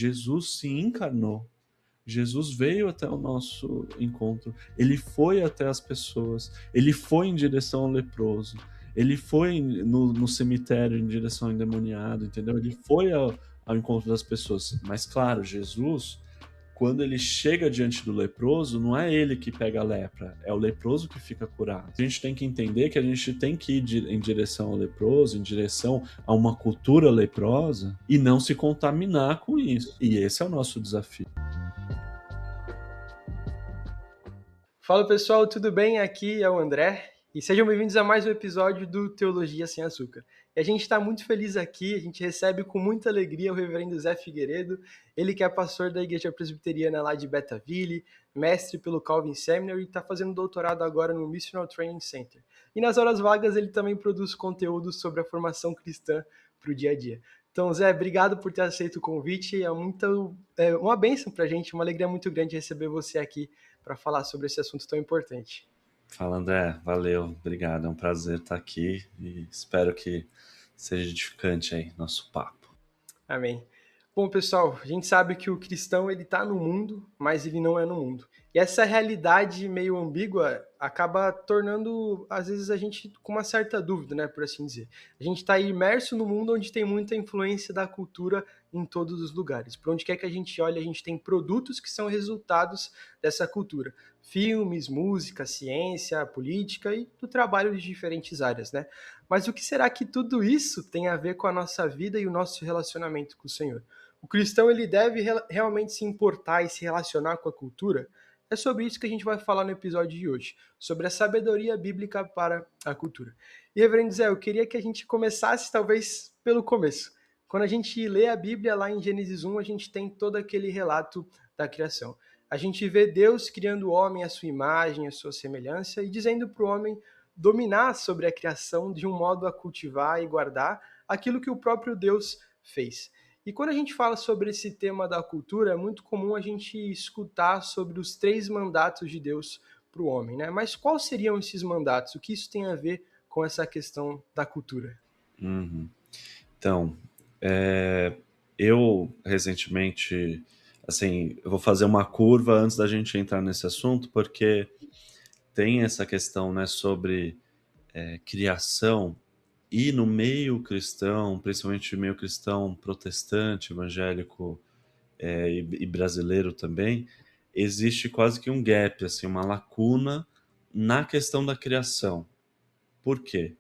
Jesus se encarnou. Jesus veio até o nosso encontro, ele foi até as pessoas, ele foi em direção ao leproso, ele foi no cemitério em direção ao endemoniado, entendeu? Ele foi ao encontro das pessoas. Mas, claro, Jesus, quando ele chega diante do leproso, não é ele que pega a lepra, é o leproso que fica curado. A gente tem que entender que a gente tem que ir em direção ao leproso, em direção a uma cultura leprosa e não se contaminar com isso. E esse é o nosso desafio. Fala pessoal, tudo bem? Aqui é o André e sejam bem-vindos a mais um episódio do Teologia Sem Açúcar. E a gente está muito feliz aqui, a gente recebe com muita alegria o reverendo Zé Figueiredo, ele que é pastor da Igreja Presbiteriana lá de Betaville, mestre pelo Calvin Seminary e está fazendo doutorado agora no Missional Training Center. E nas horas vagas ele também produz conteúdo sobre a formação cristã para o dia a dia. Então, Zé, obrigado por ter aceito o convite, uma bênção para a gente, uma alegria muito grande receber você aqui para falar sobre esse assunto tão importante. Fala, André, valeu, obrigado, é um prazer estar aqui e espero que seja edificante aí nosso papo. Amém. Bom, pessoal, a gente sabe que o cristão ele está no mundo, mas ele não é no mundo. E essa realidade meio ambígua acaba tornando, às vezes, a gente com uma certa dúvida, né, por assim dizer. A gente está imerso no mundo onde tem muita influência da cultura em todos os lugares. Por onde quer que a gente olhe, a gente tem produtos que são resultados dessa cultura. Filmes, música, ciência, política e do trabalho de diferentes áreas, né? Mas o que será que tudo isso tem a ver com a nossa vida e o nosso relacionamento com o Senhor? O cristão ele deve realmente se importar e se relacionar com a cultura? É sobre isso que a gente vai falar no episódio de hoje, sobre a sabedoria bíblica para a cultura. E, reverendo Zé, eu queria que a gente começasse talvez pelo começo. Quando a gente lê a Bíblia lá em Gênesis 1, a gente tem todo aquele relato da criação. A gente vê Deus criando o homem à sua imagem, à sua semelhança e dizendo para o homem dominar sobre a criação de um modo a cultivar e guardar aquilo que o próprio Deus fez. E quando a gente fala sobre esse tema da cultura, é muito comum a gente escutar sobre os 3 mandatos de Deus para o homem, né? Mas quais seriam esses mandatos? O que isso tem a ver com essa questão da cultura? Uhum. Então, eu recentemente, assim, eu vou fazer uma curva antes da gente entrar nesse assunto, porque tem essa questão, né, sobre criação e no meio cristão, principalmente no meio cristão protestante, evangélico e brasileiro também, existe quase que um gap, assim, uma lacuna na questão da criação. Por quê?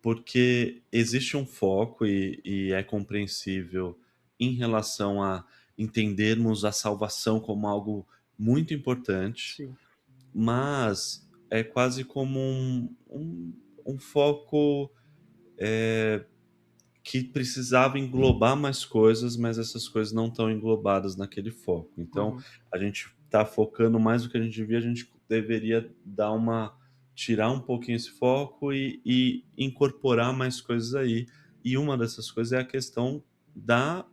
Porque existe um foco e é compreensível em relação a entendermos a salvação como algo muito importante, Sim. mas é quase como um foco que precisava englobar mais coisas, mas essas coisas não estão englobadas naquele foco. Então, Uhum. a gente está focando mais do que a gente devia, a gente deveria dar uma tirar um pouquinho esse foco e incorporar mais coisas aí. E uma dessas coisas é a questão da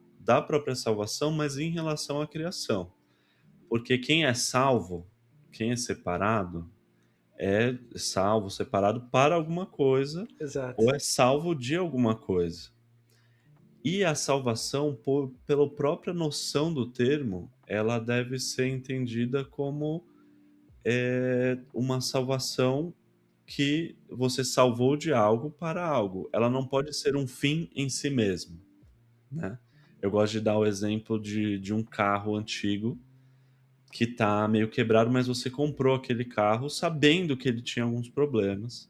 própria salvação, mas em relação à criação. Porque quem é salvo, quem é separado, é salvo, separado para alguma coisa, Exato. ou é salvo de alguma coisa. E a salvação, pela própria noção do termo, ela deve ser entendida como uma salvação que você salvou de algo para algo. Ela não pode ser um fim em si mesmo, né? Eu gosto de dar o exemplo de um carro antigo que está meio quebrado, mas você comprou aquele carro sabendo que ele tinha alguns problemas.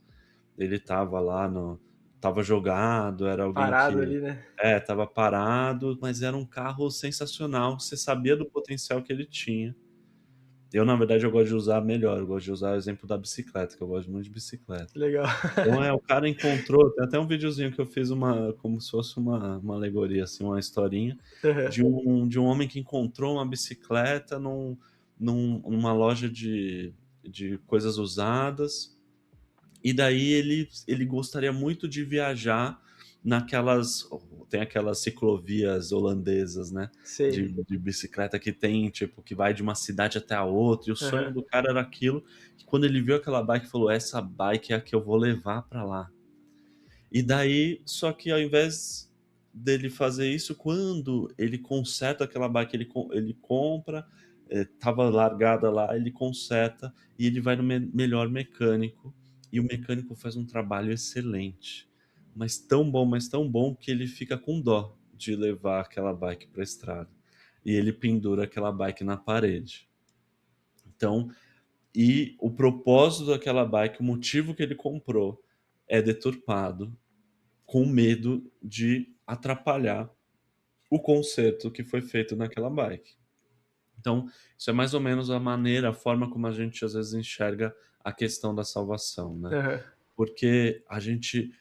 Ele estava lá no estava jogado, era alguém Parado que ali, né? estava parado, mas era um carro sensacional, você sabia do potencial que ele tinha. Eu, na verdade, eu gosto de usar melhor, eu gosto de usar o exemplo da bicicleta, que eu gosto muito de bicicleta. Legal. Então, o cara encontrou tem até um videozinho que eu fiz como se fosse uma alegoria, assim, uma historinha, Uhum. de um homem que encontrou uma bicicleta numa loja de coisas usadas, e daí ele gostaria muito de viajar naquelas tem aquelas ciclovias holandesas, né, de Sei. de bicicleta que tem, tipo, que vai de uma cidade até a outra, e o sonho Uhum. do cara era aquilo, que quando ele viu aquela bike, falou: "Essa bike é a que eu vou levar pra lá". E daí só que ao invés dele fazer isso quando ele conserta aquela bike, ele compra, estava largada lá, ele conserta e ele vai no melhor mecânico, e o mecânico faz um trabalho excelente, mas tão bom que ele fica com dó de levar aquela bike para a estrada, e ele pendura aquela bike na parede. Então, e o propósito daquela bike, o motivo que ele comprou é deturpado, com medo de atrapalhar o conserto que foi feito naquela bike. Então, isso é mais ou menos a maneira, a forma como a gente às vezes enxerga a questão da salvação, né. Aham. Porque a gente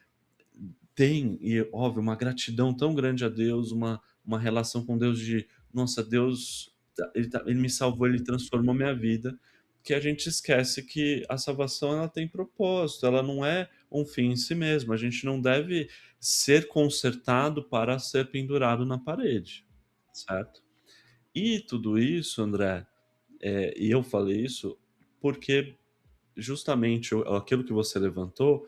tem, e óbvio, uma gratidão tão grande a Deus, uma relação com Deus de: "Nossa, Deus ele me salvou, ele transformou minha vida", que a gente esquece que a salvação ela tem propósito, ela não é um fim em si mesmo, a gente não deve ser consertado para ser pendurado na parede, certo? E tudo isso, André, e eu falei isso porque justamente aquilo que você levantou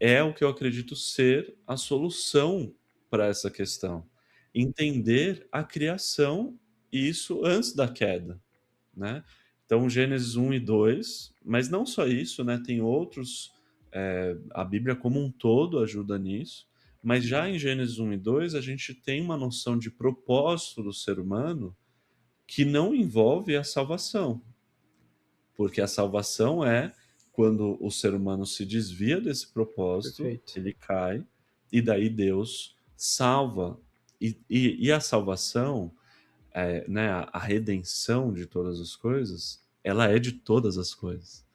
é o que eu acredito ser a solução para essa questão. Entender a criação, e isso antes da queda, né. Então Gênesis 1 e 2, mas não só isso, né, tem outros, a Bíblia como um todo ajuda nisso, mas já em Gênesis 1 e 2 a gente tem uma noção de propósito do ser humano que não envolve a salvação. Porque a salvação é quando o ser humano se desvia desse propósito, Perfeito. ele cai, e daí Deus salva. E a salvação, né, a redenção de todas as coisas, ela é de todas as coisas.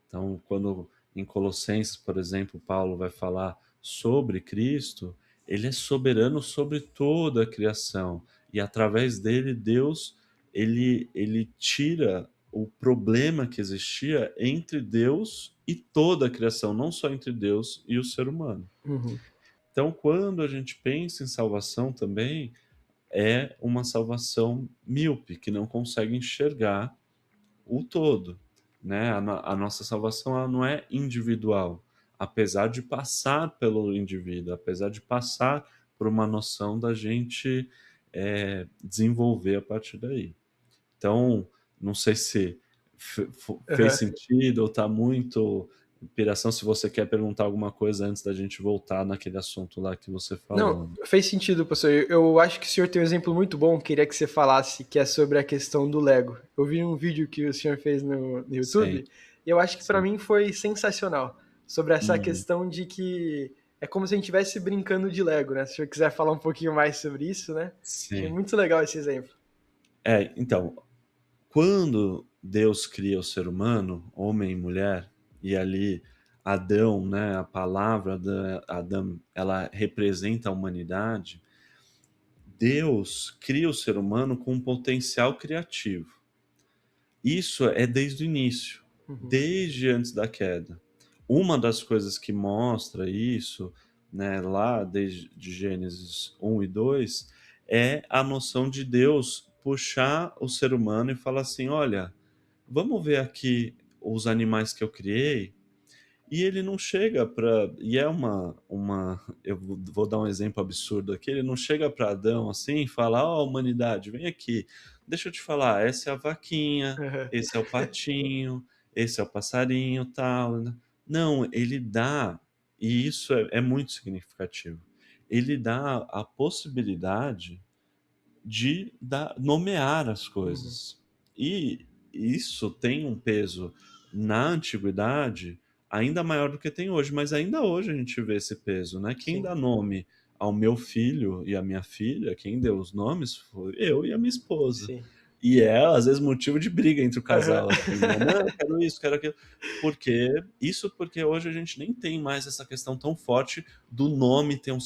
Então, quando em Colossenses, por exemplo, Paulo vai falar sobre Cristo, ele é soberano sobre toda a criação, e através dele Deus, ele tira o problema que existia entre Deus e toda a criação, não só entre Deus e o ser humano. Uhum. Então, quando a gente pensa em salvação também, é uma salvação míope, que não consegue enxergar o todo, né, a nossa salvação ela não é individual, apesar de passar pelo indivíduo, apesar de passar por uma noção da gente, desenvolver a partir daí. Então, não sei se fez Aham. sentido ou está muito piração, se você quer perguntar alguma coisa antes da gente voltar naquele assunto lá que você Não, falou. fez sentido, pastor. Eu acho que o senhor tem um exemplo muito bom, queria que você falasse, que é sobre a questão do Lego. Eu vi um vídeo que o senhor fez no Sim, YouTube, e eu acho que para sim. mim foi sensacional, sobre essa Uhum. questão de que é como se a gente estivesse brincando de Lego, né? Se o senhor quiser falar um pouquinho mais sobre isso, né? Achei Sim. muito legal esse exemplo. Então, quando Deus cria o ser humano, homem e mulher, e ali Adão, né, a palavra da Adão, ela representa a humanidade, Deus cria o ser humano com um potencial criativo. Isso é desde o início, Uhum. desde antes da queda. Uma das coisas que mostra isso, né, lá desde de Gênesis 1 e 2, é a noção de Deus puxar o ser humano e falar assim: "Olha, vamos ver aqui os animais que eu criei", e ele não chega para, e é uma eu vou dar um exemplo absurdo aqui, ele não chega para Adão, assim, e fala: "Ó, humanidade, vem aqui, deixa eu te falar, essa é a vaquinha, Aham. esse é o patinho, esse é o passarinho, tal", né. Não, ele dá, e isso é muito significativo, ele dá a possibilidade de nomear as Uhum. coisas. E isso tem um peso na antiguidade ainda maior do que tem hoje, mas ainda hoje a gente vê esse peso, né. Quem Sim. dá nome ao meu filho e à minha filha, quem deu os nomes foi eu e a minha esposa. Sim. E é, às vezes, motivo de briga entre o Aham. casal, assim, né: "Não, eu quero isso, quero aquilo". Porque hoje a gente nem tem mais essa questão tão forte do nome ter um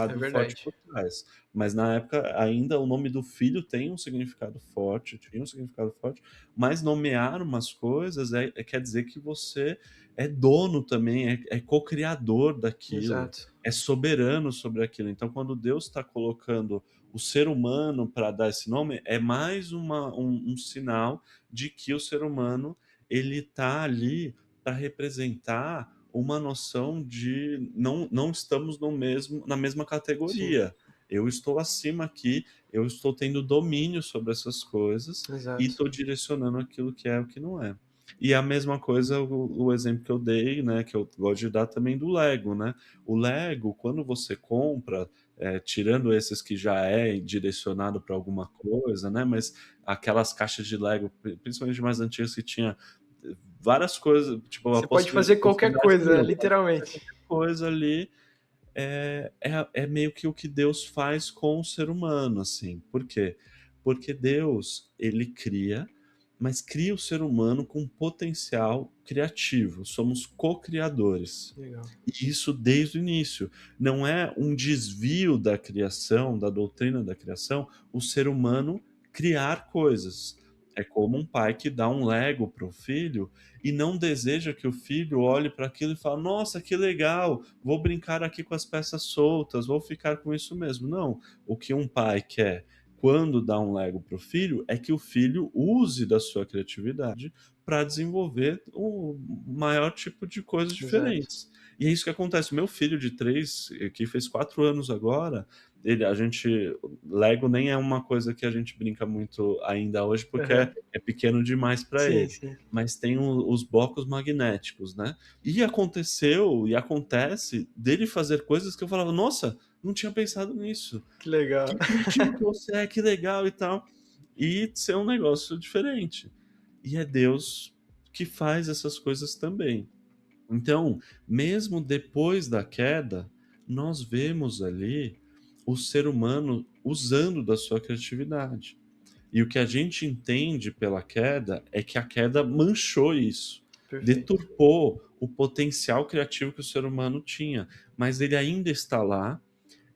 É significado forte verdade. por trás. Mas na época ainda o nome do filho tem um significado forte, tinha um significado forte, mas nomear umas coisas quer dizer que você é dono também, é co-criador daquilo, Exato. é soberano sobre aquilo. Então quando Deus está colocando o ser humano para dar esse nome, é mais um sinal de que o ser humano ele está ali para representar uma noção de não estamos no mesmo na mesma Sim. categoria. eu estou acima aqui, eu estou tendo domínio sobre essas coisas e Exato. estou direcionando aquilo que é e o que não é. E a mesma coisa, o exemplo que eu dei, né, que eu gosto de dar também do Lego, né. O Lego, quando você compra, tirando esses que já é direcionado para alguma coisa, né, mas aquelas caixas de Lego, principalmente mais antigas, que tinha várias coisas, tipo, a Você pode fazer qualquer possibilidade coisa, né, mil, pode fazer literalmente. qualquer coisa ali, é meio que o que Deus faz com o ser humano, assim. Por quê? Porque Deus, ele cria, mas cria o ser humano com potencial criativo, somos co-criadores. Legal. E isso desde o início. Não é um desvio da criação, da doutrina da criação, o ser humano criar coisas. É como um pai que dá um Lego para o filho e não deseja que o filho olhe para aquilo e fale: "Nossa, que legal, vou brincar aqui com as peças soltas, vou ficar com isso mesmo". Não, o que um pai quer quando dá um Lego para o filho é que o filho use da sua criatividade para desenvolver o maior tipo de coisas Exato. diferentes. E é isso que acontece. O meu filho de 3, que fez 4 anos agora, a gente, Lego nem é uma coisa que a gente brinca muito ainda hoje, porque Aham. é pequeno demais para Sim, ele, sim. mas tem os blocos magnéticos, né. E aconteceu e acontece dele fazer coisas que eu falava: "Nossa, não tinha pensado nisso. Que legal. Que criativo que você é, que legal e tal". E ser um negócio diferente. E é Deus que faz essas coisas também. Então, mesmo depois da queda, nós vemos ali o ser humano usando da sua criatividade. E o que a gente entende pela queda é que a queda manchou isso, Perfeito. deturpou o potencial criativo que o ser humano tinha, mas ele ainda está lá,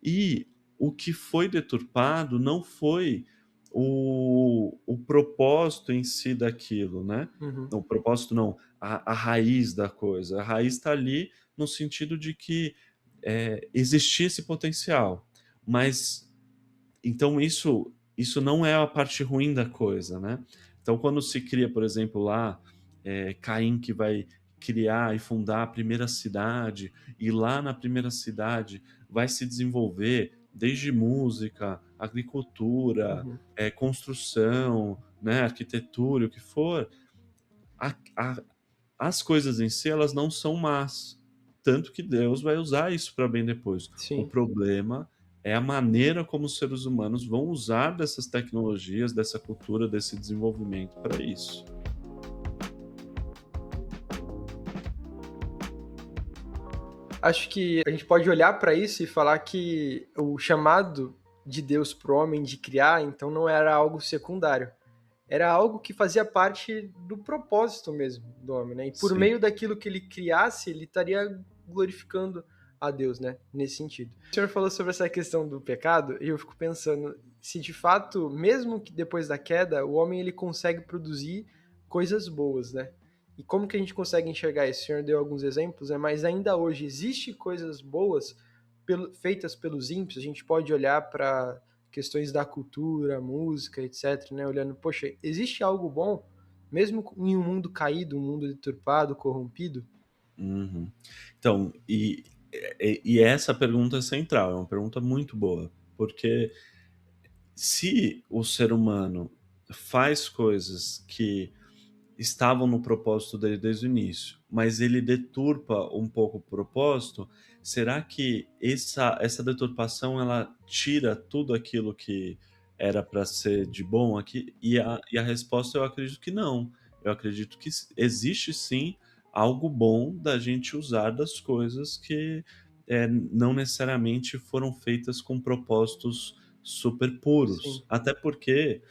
e o que foi deturpado não foi o propósito em si daquilo, né. Uhum. O propósito não, a raiz da coisa. A raiz está ali no sentido de que, existia esse potencial, mas então isso não é a parte ruim da coisa, né. Então quando se cria, por exemplo, lá, Caim que vai criar e fundar a primeira cidade, e lá na primeira cidade vai se desenvolver desde música, agricultura, Uhum. construção, né, arquitetura, o que for, a as coisas em si, elas não são más, tanto que Deus vai usar isso para bem depois. O Sim. problema é a maneira como os seres humanos vão usar dessas tecnologias, dessa cultura, desse desenvolvimento para isso. Acho que a gente pode olhar para isso e falar que o chamado de Deus para o homem de criar, então não era algo secundário. Era algo que fazia parte do propósito mesmo do homem, né? E por Sim. meio daquilo que ele criasse, ele estaria glorificando a Deus, né? Nesse sentido. O senhor falou sobre essa questão do pecado e eu fico pensando se de fato, mesmo que depois da queda, o homem ele consegue produzir coisas boas, né? E como que a gente consegue enxergar isso? O senhor deu alguns exemplos, né? Mas ainda hoje existe coisas boas feitas pelos ímpios. A gente pode olhar para questões da cultura, música, etc, né? Olhando, poxa, existe algo bom, mesmo em um mundo caído, um mundo deturpado, corrompido? Uhum. Então, e essa pergunta é central, é uma pergunta muito boa, porque se o ser humano faz coisas que estavam no propósito dele desde o início, mas ele deturpa um pouco o propósito, será que essa deturpação ela tira tudo aquilo que era para ser de bom aqui? E a resposta eu acredito que não. Eu acredito que existe sim algo bom da gente usar das coisas que, não necessariamente foram feitas com propósitos super Sim. puros. Até porque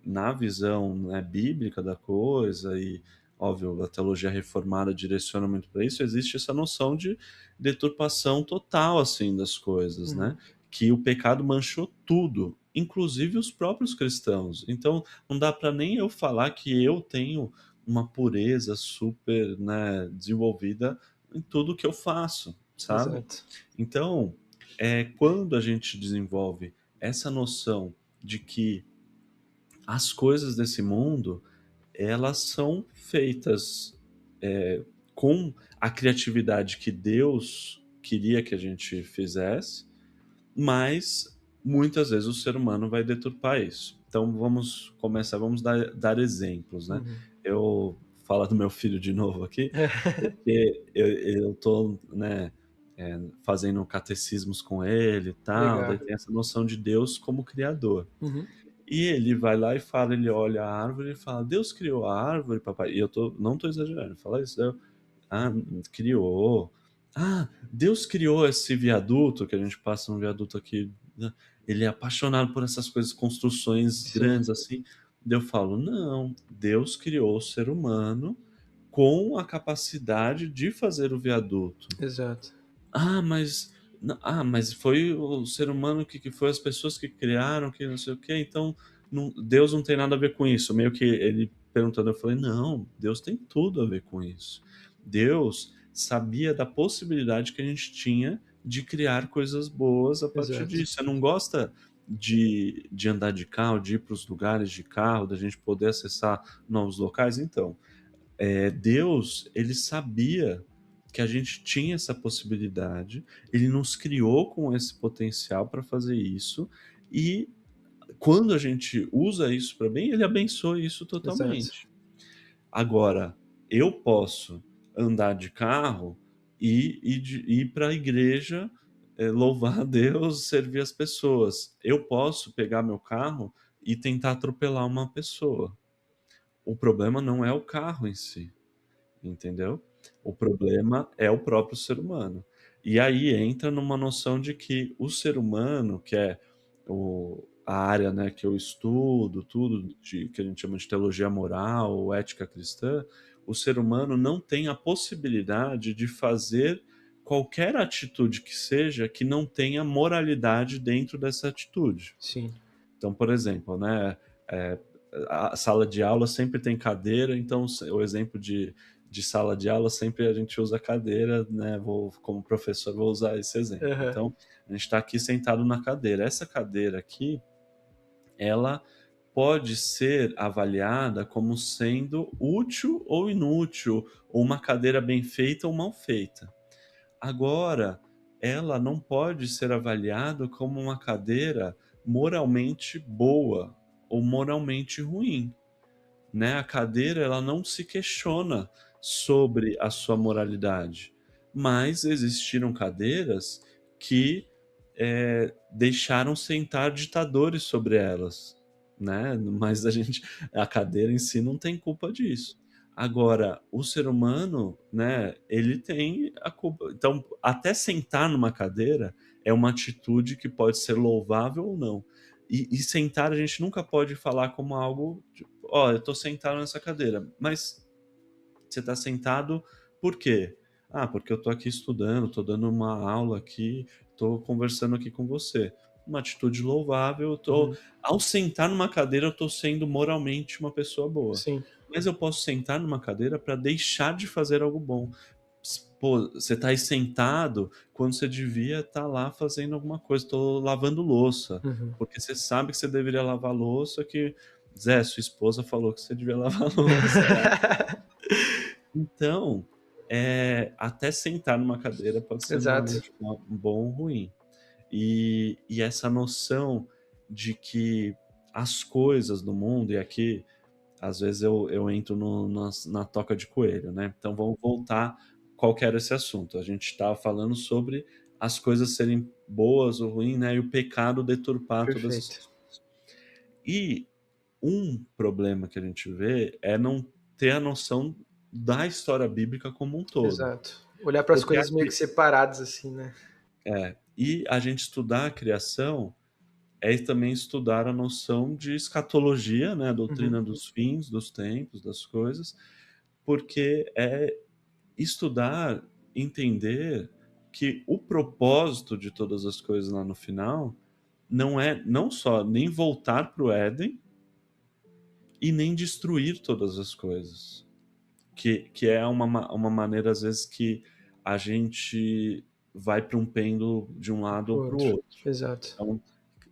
na visão, né, bíblica da coisa e, óbvio, a teologia reformada direciona muito para isso, existe essa noção de deturpação total, assim, das coisas, né, Uhum. que o pecado manchou tudo, inclusive os próprios cristãos. Então, não dá para nem eu falar que eu tenho uma pureza super, né, desenvolvida em tudo que eu faço, sabe. Exato. Então, quando a gente desenvolve essa noção de que as coisas desse mundo, elas são feitas, com a criatividade que Deus queria que a gente fizesse, mas muitas vezes o ser humano vai deturpar isso. Então vamos começar, vamos dar exemplos, né? Uhum. Eu falo do meu filho de novo aqui, porque eu tô, né, fazendo catecismos com ele e tal, daí Legal. tem essa noção de Deus como criador. Uhum. E ele vai lá e fala, ele olha a árvore e fala: "Deus criou a árvore, papai", e eu não tô exagerando, fala isso, daí eu: "Ah, criou. Ah, Deus criou esse viaduto", que a gente passa um viaduto aqui, né, ele é apaixonado por essas coisas, construções Sim, grandes, assim. Daí eu falo: "Não, Deus criou o ser humano com a capacidade de fazer o viaduto". exato. Mas foi o ser humano que foi as pessoas que criaram, que não sei o quê, então Deus não tem nada a ver com isso. Meio que ele perguntando, eu falei: "Não, Deus tem tudo a ver com isso". Deus sabia da possibilidade que a gente tinha de criar coisas boas a partir Exato. disso. Você não gosta de andar de carro, de ir para os lugares de carro, da gente poder acessar novos locais? Então, Deus, ele sabia que a gente tinha essa possibilidade, ele nos criou com esse potencial para fazer isso, e quando a gente usa isso para bem, ele abençoa isso Exato. totalmente. Agora, eu posso andar de carro e ir para a igreja, louvar a Deus, servir as pessoas. Eu posso pegar meu carro e tentar atropelar uma pessoa. O problema não é o carro em si. Entendeu? O problema é o próprio ser humano. E aí entra numa noção de que o ser humano, que é a área, né, que eu estudo, tudo que a gente chama de teologia moral ou ética cristã, o ser humano não tem a possibilidade de fazer qualquer atitude que seja que não tenha moralidade dentro dessa atitude. Sim. Então, por exemplo, né, eh, a sala de aula sempre tem cadeira, então o exemplo de sala de aula sempre a gente usa cadeira, né, como professor, vou usar esse exemplo. Aham. Então, a gente está aqui sentado na cadeira. Essa cadeira aqui, ela pode ser avaliada como sendo útil ou inútil, ou uma cadeira bem feita ou mal feita. Agora, ela não pode ser avaliada como uma cadeira moralmente boa ou moralmente ruim, né? A cadeira, ela não se questiona sobre a sua moralidade, mas existiram cadeiras que deixaram sentar ditadores sobre elas, né? Mas a cadeira em si não tem culpa disso. Agora, o ser humano, né, ele tem a culpa. Então, até sentar numa cadeira é uma atitude que pode ser louvável ou não. E sentar a gente nunca pode falar como algo, tipo, ó, eu tô sentado nessa cadeira, mas você está sentado por quê? Ah, porque eu estou aqui estudando, estou dando uma aula aqui, estou conversando aqui com você. Uma atitude louvável, Uhum. ao sentar numa cadeira, eu estou sendo moralmente uma pessoa boa. Sim. Mas eu posso sentar numa cadeira para deixar de fazer algo bom. Pô, você está aí sentado quando você devia estar lá fazendo alguma coisa. Estou lavando louça, Uhum. porque você sabe que você deveria lavar louça, que Zé, sua esposa falou que você devia lavar louça. Então, até sentar numa cadeira pode ser Exato. moralmente bom ou ruim. E essa noção de que as coisas do mundo, e aqui às vezes eu entro na toca de coelho, né? Então vamos voltar qual que era esse assunto. A gente estava falando sobre as coisas serem boas ou ruins, né? E o pecado deturpar todas Perfeito. essas coisas. E um problema que a gente vê é não ter a noção da história bíblica como um todo. Exato. Olhar para as Porque coisas meio que separadas, assim, né? e a gente estudar a criação é também estudar a noção de escatologia, né, a Uhum. doutrina dos fins, dos tempos, das coisas, porque é estudar, entender que o propósito de todas as coisas lá no final não só nem voltar para o Éden e nem destruir todas as coisas. Que é uma maneira, às vezes, que a gente vai para um pêndulo de um lado ou Pro para o outro. outro. Exato. Então,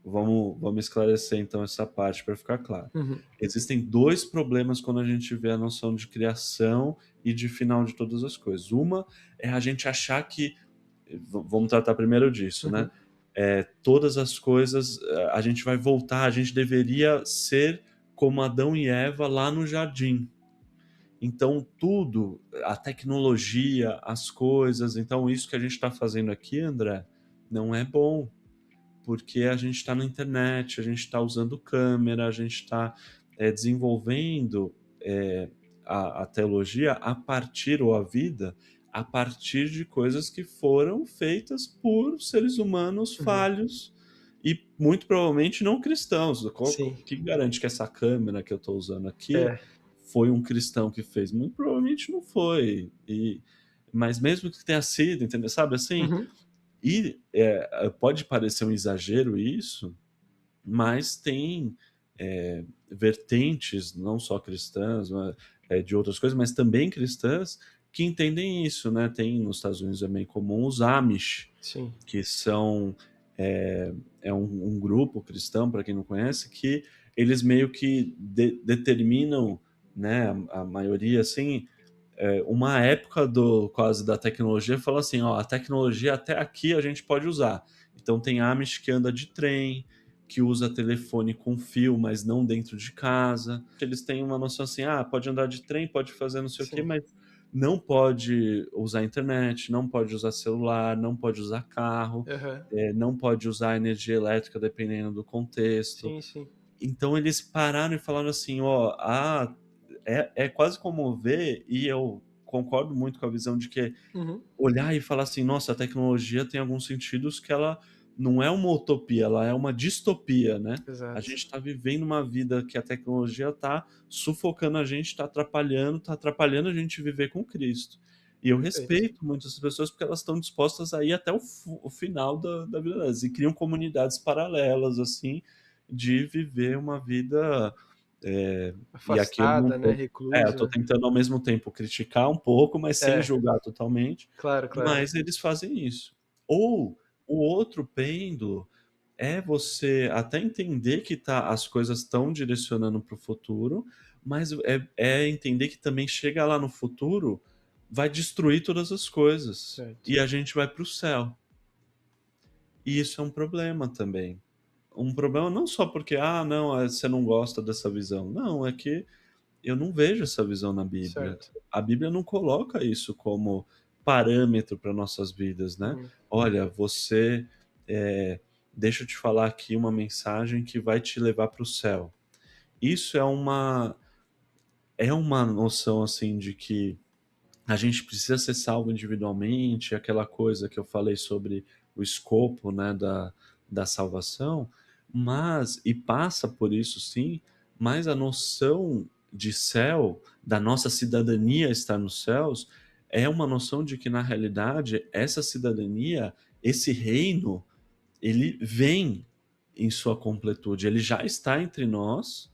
vamos esclarecer, então, essa parte para ficar claro. Uhum. Existem 2 problemas quando a gente vê a noção de criação e de final de todas as coisas. Uma é a gente achar que vamos tratar primeiro disso, né. Uhum. todas as coisas, a gente vai voltar, a gente deveria ser como Adão e Eva lá no jardim. Então tudo, a tecnologia, as coisas, então isso que a gente está fazendo aqui, André, não é bom, porque a gente está na internet, a gente está usando câmera, a gente está desenvolvendo a teologia a partir, ou a vida, a partir de coisas que foram feitas por seres humanos Uhum. falhos e muito provavelmente não cristãos. Sim. Que garante que essa câmera que eu estou usando aqui É. foi um cristão que fez? Muito provavelmente não foi. Mas mesmo que tenha sido, entendeu? Sabe assim? Uhum. E pode parecer um exagero isso, mas tem vertentes, não só cristãs, de outras coisas, mas também cristãs, que entendem isso, né? Tem nos Estados Unidos é bem comum os Amish, Sim. que são é, um grupo cristão, para quem não conhece, que eles meio que determinam, né, a maioria assim, uma época do quase da tecnologia, fala assim, ó, a tecnologia até aqui a gente pode usar. Então tem Amish que anda de trem, que usa telefone com fio, mas não dentro de casa. Eles têm uma noção assim, ah, pode andar de trem, pode fazer não sei o quê, Sim. mas não pode usar internet, não pode usar celular, não pode usar carro, Aham. não pode usar energia elétrica dependendo do contexto. Sim, sim. Então eles pararam e falaram assim, ó, é quase como ver, e eu concordo muito com a visão de que Uhum. olhar e falar assim: "Nossa, a tecnologia tem alguns sentidos que ela não é uma utopia, ela é uma distopia", né. A Exato. gente está vivendo uma vida que a tecnologia está sufocando a gente, está atrapalhando a gente viver com Cristo. E eu Perfeito. respeito muito essas pessoas, porque elas estão dispostas a ir até o final da vida delas, e criam comunidades paralelas, assim, de viver uma vida, e aqui eu não Afastada, né, tô eu tô reclusa. tentando ao mesmo tempo criticar um pouco, mas sem É, julgar totalmente, claro, claro. mas eles fazem isso. Ou o outro pêndulo é você até entender que as coisas estão direcionando para o futuro, mas é entender que também chega lá no futuro, vai destruir todas as coisas, Certo. e a gente vai para o céu. E isso é um problema também. Um problema não só porque: "Ah, não, você não gosta dessa visão". Não, é que eu não vejo essa visão na Bíblia. Certo. A Bíblia não coloca isso como parâmetro para nossas vidas, né. Uhum. "Olha, você, deixa eu te falar aqui uma mensagem que vai te levar para o céu". Isso é uma noção, assim, de que a gente precisa ser salvo individualmente, aquela coisa que eu falei sobre o escopo, né, da salvação, mas e passa por isso sim, mas a noção de céu, da nossa cidadania estar nos céus, é uma noção de que na realidade essa cidadania, esse reino, ele vem em sua completude, ele já está entre nós,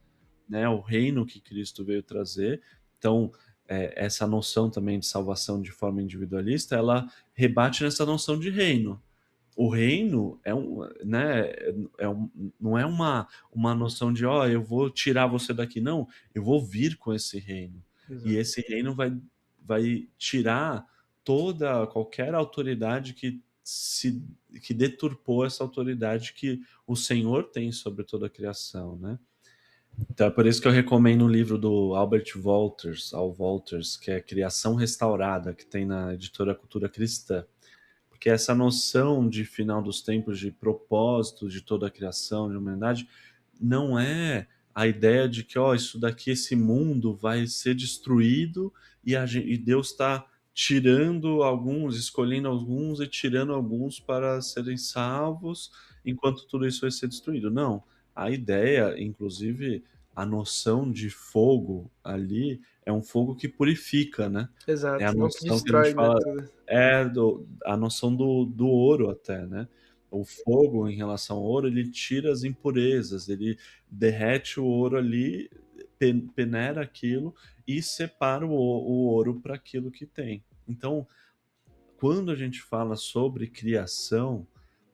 né, o reino que Cristo veio trazer. Então, essa noção também de salvação de forma individualista, ela rebate nessa noção de reino. O reino é né, não é uma noção de: "Ó, eu vou tirar você daqui", não, eu vou vir com esse reino. E Exato. esse reino vai tirar toda qualquer autoridade que deturpou essa autoridade que o Senhor tem sobre toda a criação, né. Então é por isso que eu recomendo um livro do Albert Wolters, Al Wolters, que é Criação Restaurada, que tem na editora Cultura Cristã. Porque essa noção de final dos tempos, de propósito de toda a criação, de humanidade, não é a ideia de que, ó, isso daqui, esse mundo vai ser destruído e Deus está tirando alguns, escolhendo alguns e tirando alguns para serem salvos, enquanto tudo isso vai ser destruído. Não, a ideia, inclusive a noção de fogo ali, é um fogo que purifica, né. É a Exato. Não que noção que a gente destrói, né, fala tudo. a noção do ouro até, né. O fogo em relação ao ouro, ele tira as impurezas, ele derrete o ouro ali, peneira aquilo e separa o ouro para aquilo que tem. Então, quando a gente fala sobre criação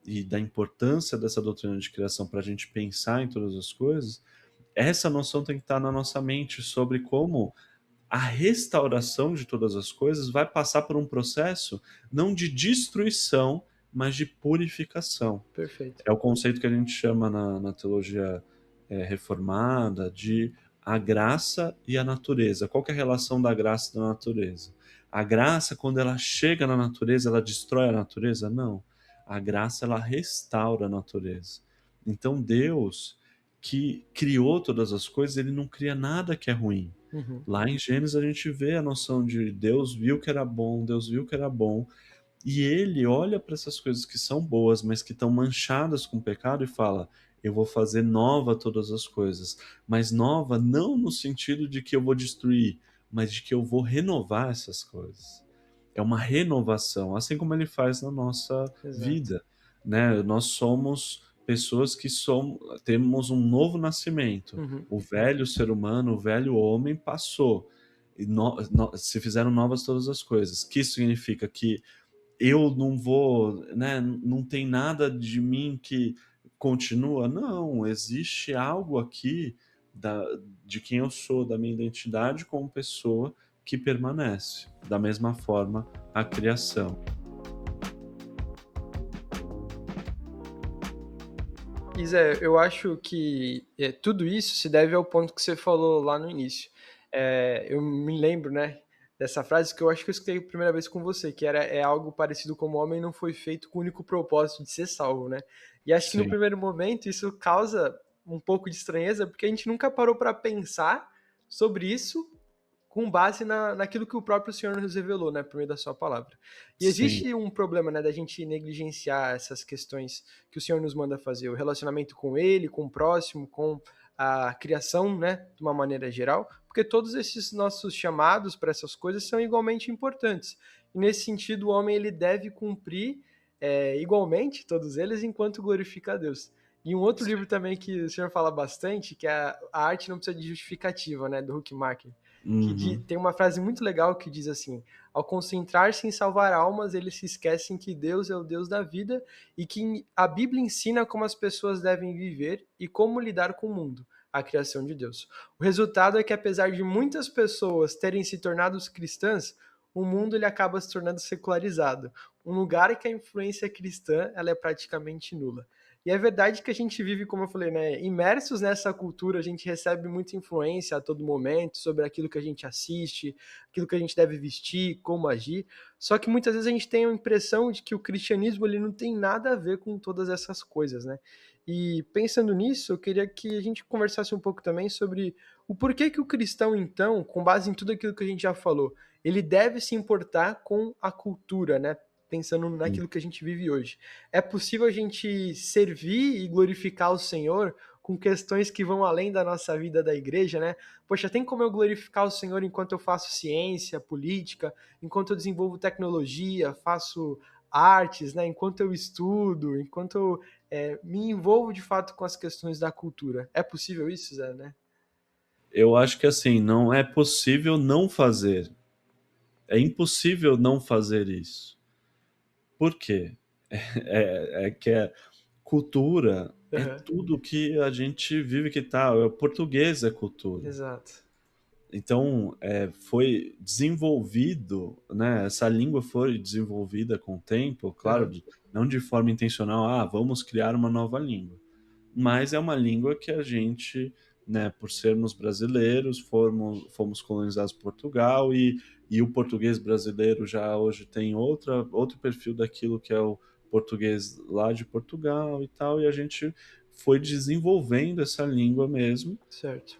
e da importância dessa doutrina de criação para a gente pensar em todas as coisas, essa noção tem que estar na nossa mente sobre como a restauração de todas as coisas vai passar por um processo não de destruição, mas de purificação. Perfeito. É o conceito que a gente chama na teologia reformada de a graça e a natureza. Qual que é a relação da graça e da natureza? A graça, quando ela chega na natureza, ela destrói a natureza? Não. A graça, ela restaura a natureza. Então, Deus, que criou todas as coisas, ele não cria nada que é ruim. Uhum. Lá em Gênesis a gente vê a noção de Deus viu que era bom, Deus viu que era bom, e ele olha para essas coisas que são boas, mas que estão manchadas com pecado e fala: "Eu vou fazer nova todas as coisas", mas nova não no sentido de que eu vou destruir, mas de que eu vou renovar essas coisas. É uma renovação, assim como ele faz na nossa Exato. vida, né. Nós somos pessoas que temos um novo nascimento. Uhum. O velho ser humano, o velho homem passou, e se fizeram novas todas as coisas. Que isso significa que eu não vou, né, não tem nada de mim que continua. Não, existe algo aqui da de quem eu sou, da minha identidade como pessoa, que permanece. Da mesma forma, a criação. Isa, eu acho que tudo isso se deve ao ponto que você falou lá no início. Eu me lembro, né, dessa frase que eu acho que eu escutei a primeira vez com você, que era é algo parecido como o homem não foi feito com o único propósito de ser salvo, né? E acho que no Sim, primeiro momento isso causa um pouco de estranheza, porque a gente nunca parou para pensar sobre isso com base naquilo que o próprio Senhor nos revelou, né, por meio da sua palavra. E sim. existe um problema, né, da gente negligenciar essas questões que o Senhor nos manda fazer, o relacionamento com Ele, com o próximo, com a criação, né, de uma maneira geral, porque todos esses nossos chamados para essas coisas são igualmente importantes. E nesse sentido, o homem ele deve cumprir igualmente todos eles enquanto glorifica a Deus. E um outro livro também que o senhor fala bastante, que é A Arte Não Precisa de Justificativa, né, do Huckmacher, Uhum. tem uma frase muito legal que diz assim: ao concentrar-se em salvar almas, eles se esquecem que Deus é o Deus da vida e que a Bíblia ensina como as pessoas devem viver e como lidar com o mundo, a criação de Deus. O resultado é que, apesar de muitas pessoas terem se tornado cristãs, o mundo ele acaba se tornando secularizado, um lugar em que a influência cristã ela é praticamente nula. E é verdade que a gente vive, como eu falei, né, imersos nessa cultura, a gente recebe muita influência a todo momento sobre aquilo que a gente assiste, aquilo que a gente deve vestir, como agir. Só que muitas vezes a gente tem a impressão de que o cristianismo ele não tem nada a ver com todas essas coisas, né? E pensando nisso, eu queria que a gente conversasse um pouco também sobre o porquê que o cristão, então, com base em tudo aquilo que a gente já falou, ele deve se importar com a cultura, né? Pensando naquilo que a gente vive hoje. É possível a gente servir e glorificar o Senhor com questões que vão além da nossa vida da igreja, né? Poxa, tem como eu glorificar o Senhor enquanto eu faço ciência, política, enquanto eu desenvolvo tecnologia, faço artes, né? Enquanto eu estudo, enquanto eu me envolvo de fato com as questões da cultura. É possível isso, Zé, né? Eu acho que, assim, não é possível não fazer. É impossível não fazer isso. Por quê? É que cultura é Uhum. tudo que a gente vive, que tá, o português é cultura. Exato. Então, foi desenvolvido, né, essa língua foi desenvolvida com o tempo, claro, Uhum. não de forma intencional, vamos criar uma nova língua. Mas é uma língua que a gente, né, por sermos brasileiros, fomos colonizados por Portugal, e o português brasileiro já hoje tem outro perfil daquilo que é o português lá de Portugal e tal, e a gente foi desenvolvendo essa língua mesmo, Certo.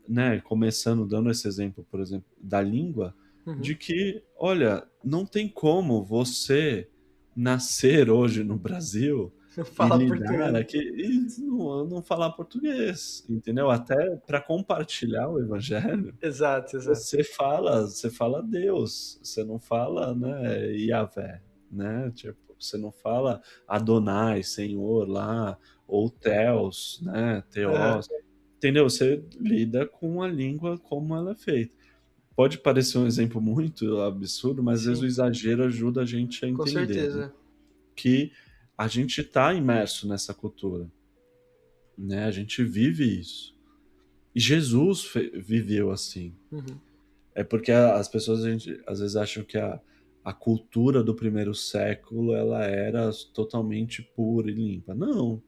né, começando dando esse exemplo, por exemplo, da língua, Uhum. de que, olha, não tem como você nascer hoje no Brasil Não e fala lidar português. aqui e não falar português, entendeu? Até para compartilhar o evangelho, Exato, exato. você fala Deus, você não fala, né, Yahvé, né, tipo, você não fala Adonai, Senhor lá, ou Theos, né, Uhum. Theos. Entendeu? Você lida com a língua como ela é feita. Pode parecer um exemplo muito absurdo, mas às vezes o Sim, exagero ajuda a gente a com entender, né, certeza. que a gente está imerso nessa cultura, né, a gente vive isso. E Jesus viveu assim. Uhum. É porque as pessoas, a gente, às vezes acham que a cultura do primeiro século ela era totalmente pura e limpa. Não,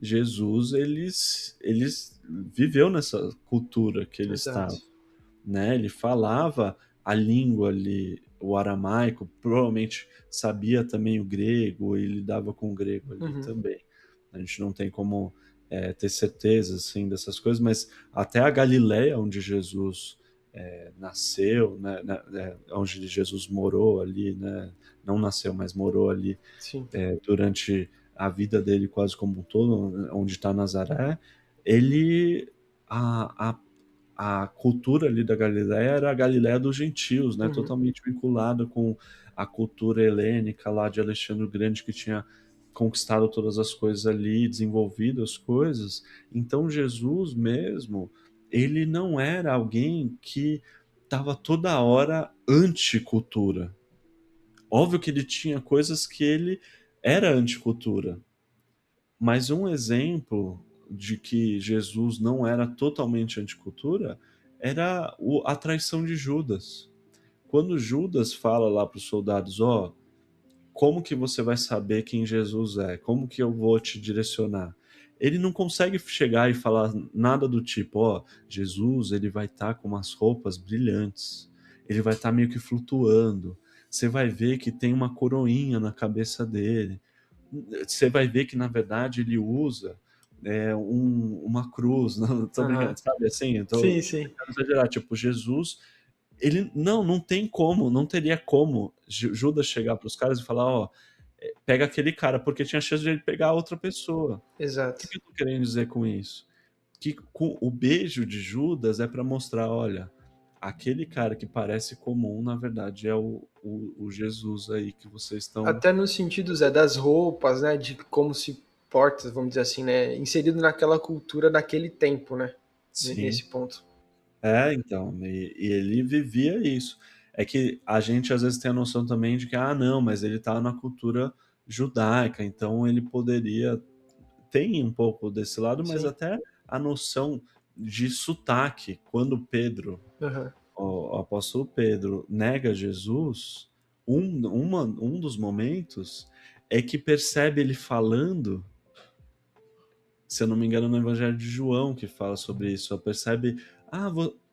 Jesus eles viveu nessa cultura que ele estava, Exato. né? Ele falava a língua ali, o aramaico, provavelmente sabia também o grego e lidava com o grego ali Uhum. também. A gente não tem como ter certeza assim dessas coisas, mas até a Galileia, onde Jesus nasceu, né, onde Jesus morou ali, né? Não nasceu, mas morou ali Sim. durante a vida dele quase como um todo, onde está Nazaré, ele a cultura ali da Galileia era a Galileia dos gentios, né, Uhum. totalmente vinculada com a cultura helênica lá de Alexandre o Grande, que tinha conquistado todas as coisas ali, desenvolvido as coisas. Então Jesus mesmo, ele não era alguém que estava toda hora anticultura. Óbvio que ele tinha coisas que ele era anticultura, mas um exemplo de que Jesus não era totalmente anticultura era a traição de Judas. Quando Judas fala lá para os soldados: Ó, como que você vai saber quem Jesus é? Como que eu vou te direcionar? Ele não consegue chegar e falar nada do tipo: Ó, Jesus ele vai estar com umas roupas brilhantes, ele vai estar meio que flutuando. Você vai ver que tem uma coroinha na cabeça dele. Você vai ver que na verdade ele usa uma cruz. Não, tô brincando, Aham. sabe assim? Eu tô Sim, sim. tentando exagerar. Tipo, Jesus, ele não tem como, não teria como Judas chegar para os caras e falar: Ó, pega aquele cara, porque tinha chance de ele pegar outra pessoa. O que Exato. que eu tô querendo dizer com isso? Que com o beijo de Judas é para mostrar: olha, aquele cara que parece comum, na verdade é o Jesus aí que vocês estão. Até no sentido, Zé, das roupas, né? De como se porta, vamos dizer assim, né? Inserido naquela cultura daquele tempo, né? Sim. Nesse ponto. Então, e ele vivia isso. É que a gente às vezes tem a noção também de que, ah, não, mas ele tá na cultura judaica, então ele poderia. Tem um pouco desse lado, mas Sim. até a noção de sotaque. Quando Pedro, Aham. o apóstolo Pedro, nega Jesus, um dos momentos é que percebe ele falando, se eu não me engano, no Evangelho de João, que fala sobre isso. Percebe, ah,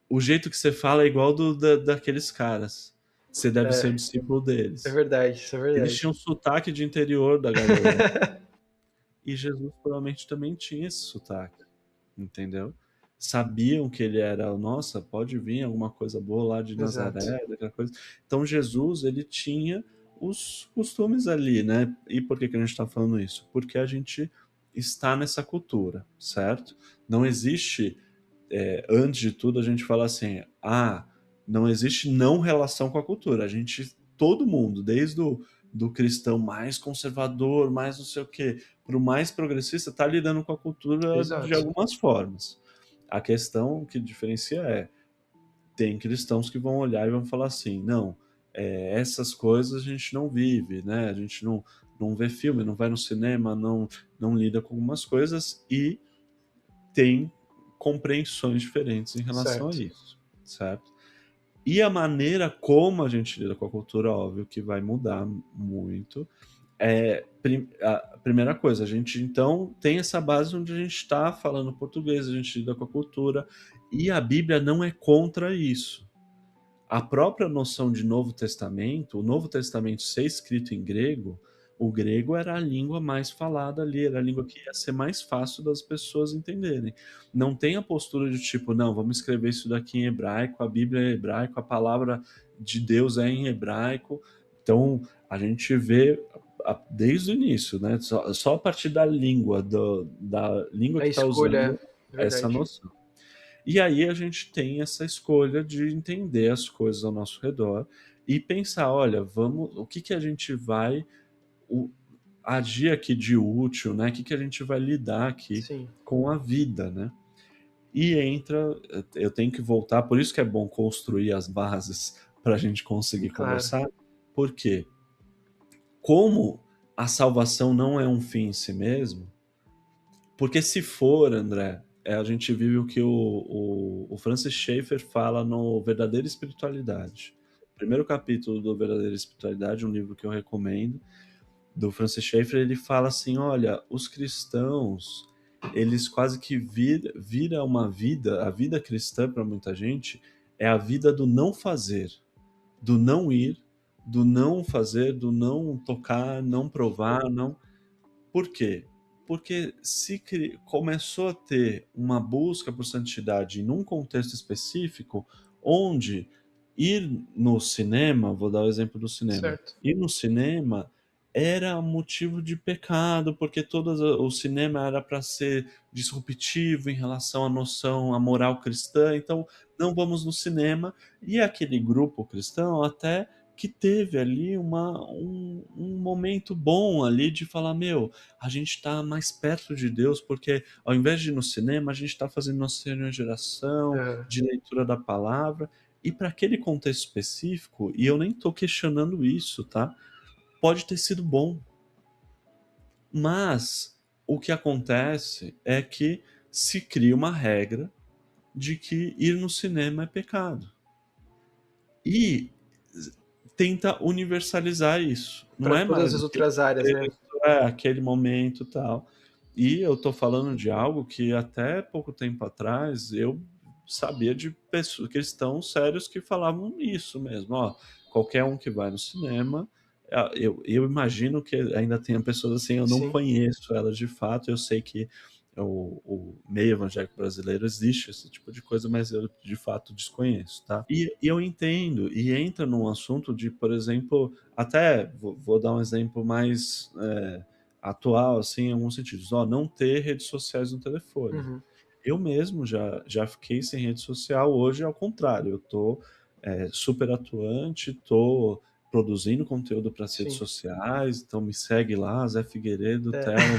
o jeito que você fala é igual daqueles caras. Você deve ser o É, discípulo é deles. verdade, isso é Eles verdade. tinham sotaque de interior da Galileia. E Jesus provavelmente também tinha esse sotaque, entendeu? Sabiam que ele era, nossa, pode vir alguma coisa boa lá de Exato. Nazaré, daquela coisa. Então Jesus, ele tinha os costumes ali, né? E por que que a gente está falando isso? Porque a gente está nessa cultura, certo? Não existe, antes de tudo, a gente fala assim, ah, não existe não relação com a cultura. A gente, todo mundo, desde do cristão mais conservador, mais não sei o quê, para o mais progressista, está lidando com a cultura de Exato. algumas formas. A questão que diferencia tem cristãos que vão olhar e vão falar assim, não, essas coisas a gente não vive, né? A gente não vê filme, não vai no cinema, não lida com algumas coisas e tem compreensões diferentes em relação a Certo. isso, certo? E a maneira como a gente lida com a cultura, óbvio que vai mudar muito. A primeira coisa, a gente então tem essa base onde a gente está falando português, a gente lida com a cultura, e a Bíblia não é contra isso. A própria noção de Novo Testamento, o Novo Testamento ser escrito em grego, o grego era a língua mais falada ali, era a língua que ia ser mais fácil das pessoas entenderem. Não tem a postura de tipo, não, vamos escrever isso daqui em hebraico, a Bíblia é em hebraico, a palavra de Deus é em hebraico. Então, a gente vê desde o início, né? Só a partir da língua, da língua A que está escolha, usando é essa verdade. noção. E aí a gente tem essa escolha de entender as coisas ao nosso redor e pensar, olha, vamos, o que que a gente vai o- agir aqui de útil, né? O que que a gente vai lidar aqui Sim, com a vida, né? E entra, eu tenho que voltar, por isso que é bom construir as bases para a gente conseguir claro. conversar, porque como a salvação não é um fim em si mesmo, porque se for, André, a gente vive o que o Francis Schaeffer fala no Verdadeira Espiritualidade. primeiro capítulo do Verdadeira Espiritualidade, um livro que eu recomendo, do Francis Schaeffer, ele fala assim, olha, os cristãos, eles quase que vira uma vida, a vida cristã para muita gente é a vida do não fazer, do não ir, do não fazer, do não tocar, não provar, não... Por quê? Porque começou a ter uma busca por santidade num contexto específico, onde ir no cinema, vou dar o exemplo do cinema, Certo. ir no cinema era motivo de pecado, porque o cinema era para ser disruptivo em relação à noção, à moral cristã, então não vamos no cinema. E aquele grupo cristão até que teve ali um momento bom ali de falar, meu, a gente está mais perto de Deus, porque ao invés de ir no cinema, a gente está fazendo nossa reunião de oração, Aham. de leitura da palavra, e para aquele contexto específico, e eu nem estou questionando isso, tá? Pode ter sido bom, mas o que acontece é que se cria uma regra de que ir no cinema é pecado. E tenta universalizar isso. Não Para é todas mais as aquele outras áreas, né? contexto, aquele momento e tal. E eu tô falando de algo que até pouco tempo atrás eu sabia de pessoas, cristãos sérios que falavam isso mesmo. Ó, qualquer um que vai no cinema, eu imagino que ainda tenha pessoas assim, eu não Sim. conheço elas de fato, eu sei que o meio evangélico brasileiro existe esse tipo de coisa, mas eu de fato desconheço, tá? E eu entendo, e entra num assunto de, por exemplo, até vou dar um exemplo mais atual, assim, em alguns sentidos. Ó, não ter redes sociais no telefone. Uhum. Eu mesmo já fiquei sem rede social, hoje ao contrário, eu tô super atuante, tô produzindo conteúdo para as redes Sim. sociais, então me segue lá, Zé Figueiredo, É. Tela,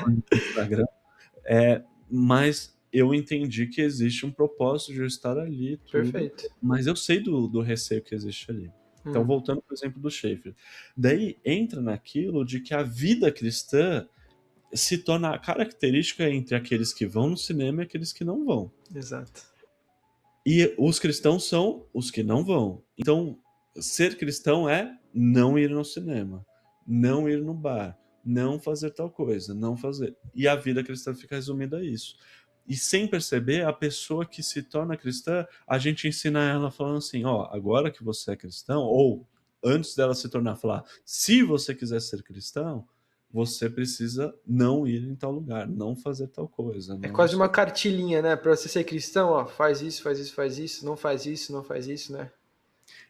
no Instagram. Mas eu entendi que existe um propósito de eu estar ali, tudo, Perfeito. mas eu sei do receio que existe ali. Então, Hum. voltando para o exemplo do Schaeffer. Daí entra naquilo de que a vida cristã se torna a característica entre aqueles que vão no cinema e aqueles que não vão. Exato. E os cristãos são os que não vão. Então, ser cristão é não ir no cinema, não ir no bar, não fazer tal coisa, não fazer. E a vida cristã fica resumida a isso. E sem perceber, a pessoa que se torna cristã, a gente ensina ela falando assim, ó, agora que você é cristão, ou antes dela se tornar, falar, se você quiser ser cristão, você precisa não ir em tal lugar, não fazer tal coisa, É não quase sei. uma cartilhinha, né? Para você ser cristão, ó, faz isso, faz isso, faz isso, não faz isso, não faz isso, né?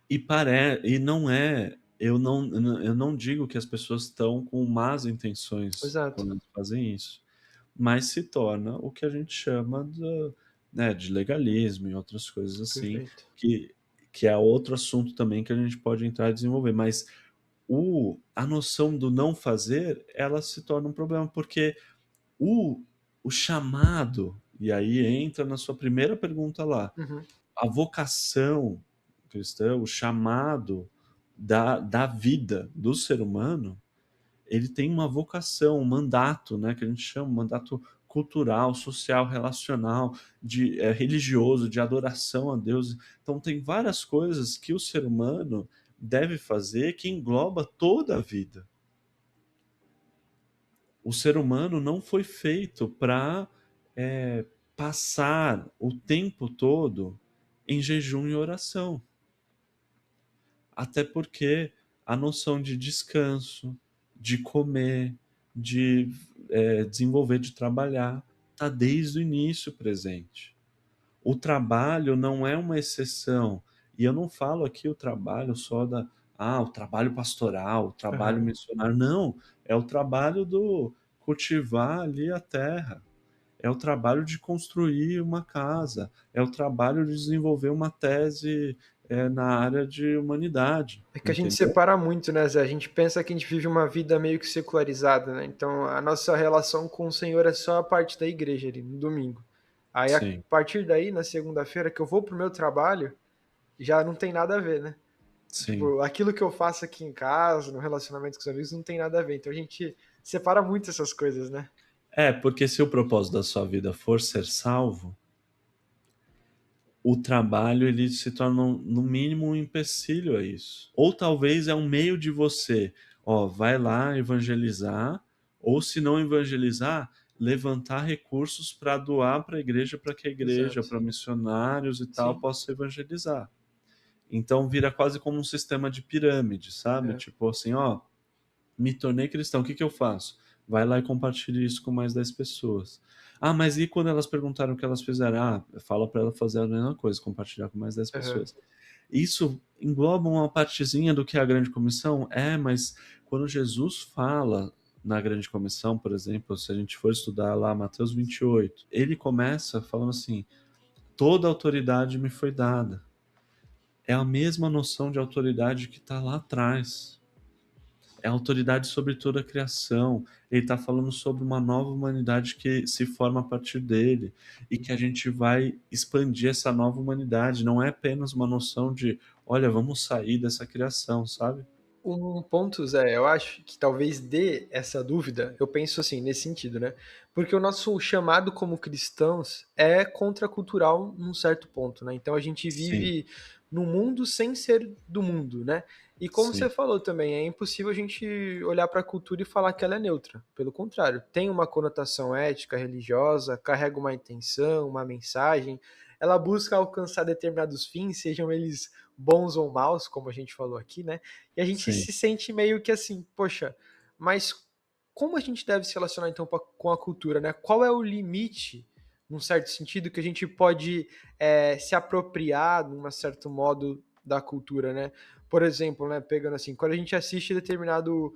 E não é, eu não digo que as pessoas estão com más intenções Exato. quando elas fazem isso, mas se torna o que a gente chama né, de legalismo e outras coisas assim, Perfeito. que é outro assunto também que a gente pode entrar e desenvolver, mas a noção do não fazer, ela se torna um problema, porque o, o chamado, e aí entra na sua primeira pergunta lá, Uhum. a vocação cristã, o chamado da vida do ser humano, ele tem uma vocação, um mandato, né, que a gente chama, um mandato cultural, social, relacional, religioso, de adoração a Deus. Então tem várias coisas que o ser humano deve fazer que engloba toda a vida. O ser humano não foi feito para passar o tempo todo em jejum e oração. Até porque a noção de descanso, de comer, de desenvolver, de trabalhar, está desde o início presente. O trabalho não é uma exceção. E eu não falo aqui o trabalho só o trabalho pastoral, o trabalho Aham. missionário. Não, é o trabalho do cultivar ali a terra. É o trabalho de construir uma casa, é o trabalho de desenvolver uma tese na área de humanidade, É que a gente entendeu? separa muito, né, Zé? A gente pensa que a gente vive uma vida meio que secularizada, né? Então a nossa relação com o Senhor é só a parte da igreja ali, no domingo. Aí a Sim, partir daí, na segunda-feira, que eu vou pro meu trabalho, já não tem nada a ver, né? sim. Tipo, aquilo que eu faço aqui em casa, no relacionamento com os amigos, não tem nada a ver. Então a gente separa muito essas coisas, né? Porque se o propósito da sua vida for ser salvo, o trabalho ele se torna no mínimo um empecilho a isso. Ou talvez é um meio de você, ó, vai lá evangelizar, ou se não evangelizar, levantar recursos para doar para a igreja, para que a igreja, Exato. para missionários e tal, Sim. possa evangelizar. Então vira quase como um sistema de pirâmide, sabe? É. Tipo assim, ó, me tornei cristão, o que que eu faço? Vai lá e compartilha isso com mais 10 pessoas. Ah, mas e quando elas perguntaram o que elas fizeram? Ah, fala para ela fazer a mesma coisa, compartilhar com mais 10 Aham. pessoas. Isso engloba uma partezinha do que é a grande comissão? É, mas quando Jesus fala na grande comissão, por exemplo, se a gente for estudar lá Mateus 28, ele começa falando assim: toda autoridade me foi dada. É a mesma noção de autoridade que está lá atrás. É a autoridade sobre toda a criação. Ele está falando sobre uma nova humanidade que se forma a partir dele e que a gente vai expandir essa nova humanidade. Não é apenas uma noção de, olha, vamos sair dessa criação, sabe? Um ponto, Zé, eu acho que talvez dê essa dúvida, eu penso assim, nesse sentido, né? Porque o nosso chamado como cristãos é contracultural num certo ponto, né? Então a gente Sim, vive no mundo sem ser do mundo, né? E como você sim, falou também, é impossível a gente olhar para a cultura e falar que ela é neutra. Pelo contrário, tem uma conotação ética, religiosa, carrega uma intenção, uma mensagem, ela busca alcançar determinados fins, sejam eles bons ou maus, como a gente falou aqui, né? E a gente sim, se sente meio que assim, poxa, mas como a gente deve se relacionar então com a cultura, né? Qual é o limite, num certo sentido, que a gente pode se apropriar, de um certo modo, da cultura, né? Por exemplo, né, pegando assim, quando a gente assiste determinado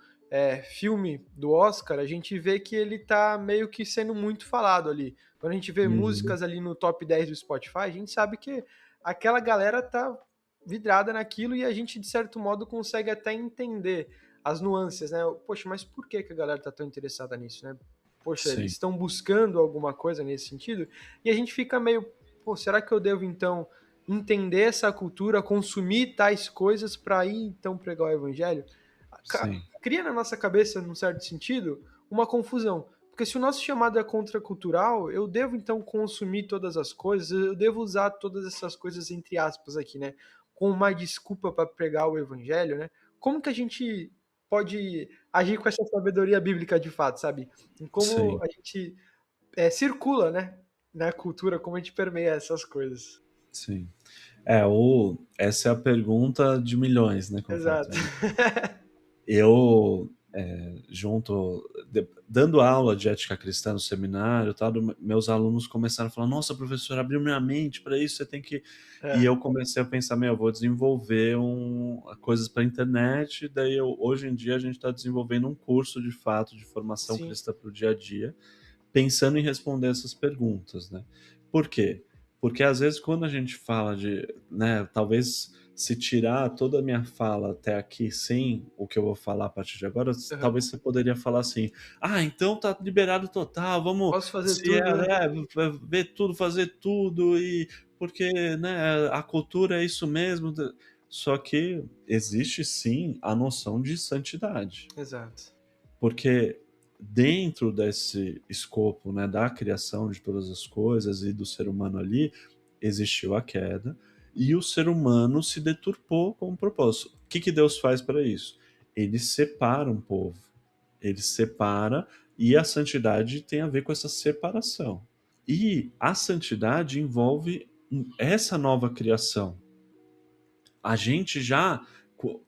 filme do Oscar, a gente vê que ele tá meio que sendo muito falado ali. Quando a gente vê uhum, músicas ali no top 10 do Spotify, a gente sabe que aquela galera tá vidrada naquilo e a gente, de certo modo, consegue até entender as nuances, né? Poxa, mas por que a galera tá tão interessada nisso, né? Poxa, eles sim, estão buscando alguma coisa nesse sentido e a gente fica meio, pô, será que eu devo então entender essa cultura, consumir tais coisas para ir então pregar o evangelho? sim, Cria na nossa cabeça, num certo sentido, uma confusão. Porque se o nosso chamado é contracultural, eu devo então consumir todas as coisas, eu devo usar todas essas coisas entre aspas aqui, né? Com uma desculpa para pregar o evangelho, né? Como que a gente pode agir com essa sabedoria bíblica de fato, sabe? Em como sim, a gente circula, né? Na cultura, como a gente permeia essas coisas. sim. Essa é a pergunta de milhões, né, como fala. Exato. Eu, dando aula de ética cristã no seminário, tal, meus alunos começaram a falar: Nossa, professor, abriu minha mente para isso. Você tem que. E É, eu comecei a pensar: Meu, eu vou desenvolver coisas para a internet. Daí, hoje em dia, a gente está desenvolvendo um curso de fato de formação sim. cristã para o dia a dia, pensando em responder essas perguntas, né? Por quê? Porque às vezes quando a gente fala de, né, talvez se tirar toda a minha fala até aqui sem o que eu vou falar a partir de agora, Uhum. talvez você poderia falar assim: "Ah, então tá liberado total, vamos Posso fazer se tudo? ver tudo, fazer tudo e porque, né, a cultura é isso mesmo". Só que existe sim a noção de santidade. Exato. Porque dentro desse escopo, né, da criação de todas as coisas e do ser humano ali, existiu a queda e o ser humano se deturpou com o propósito. O que que Deus faz para isso? Ele separa um povo. Ele separa e a santidade tem a ver com essa separação. E a santidade envolve essa nova criação. A gente já,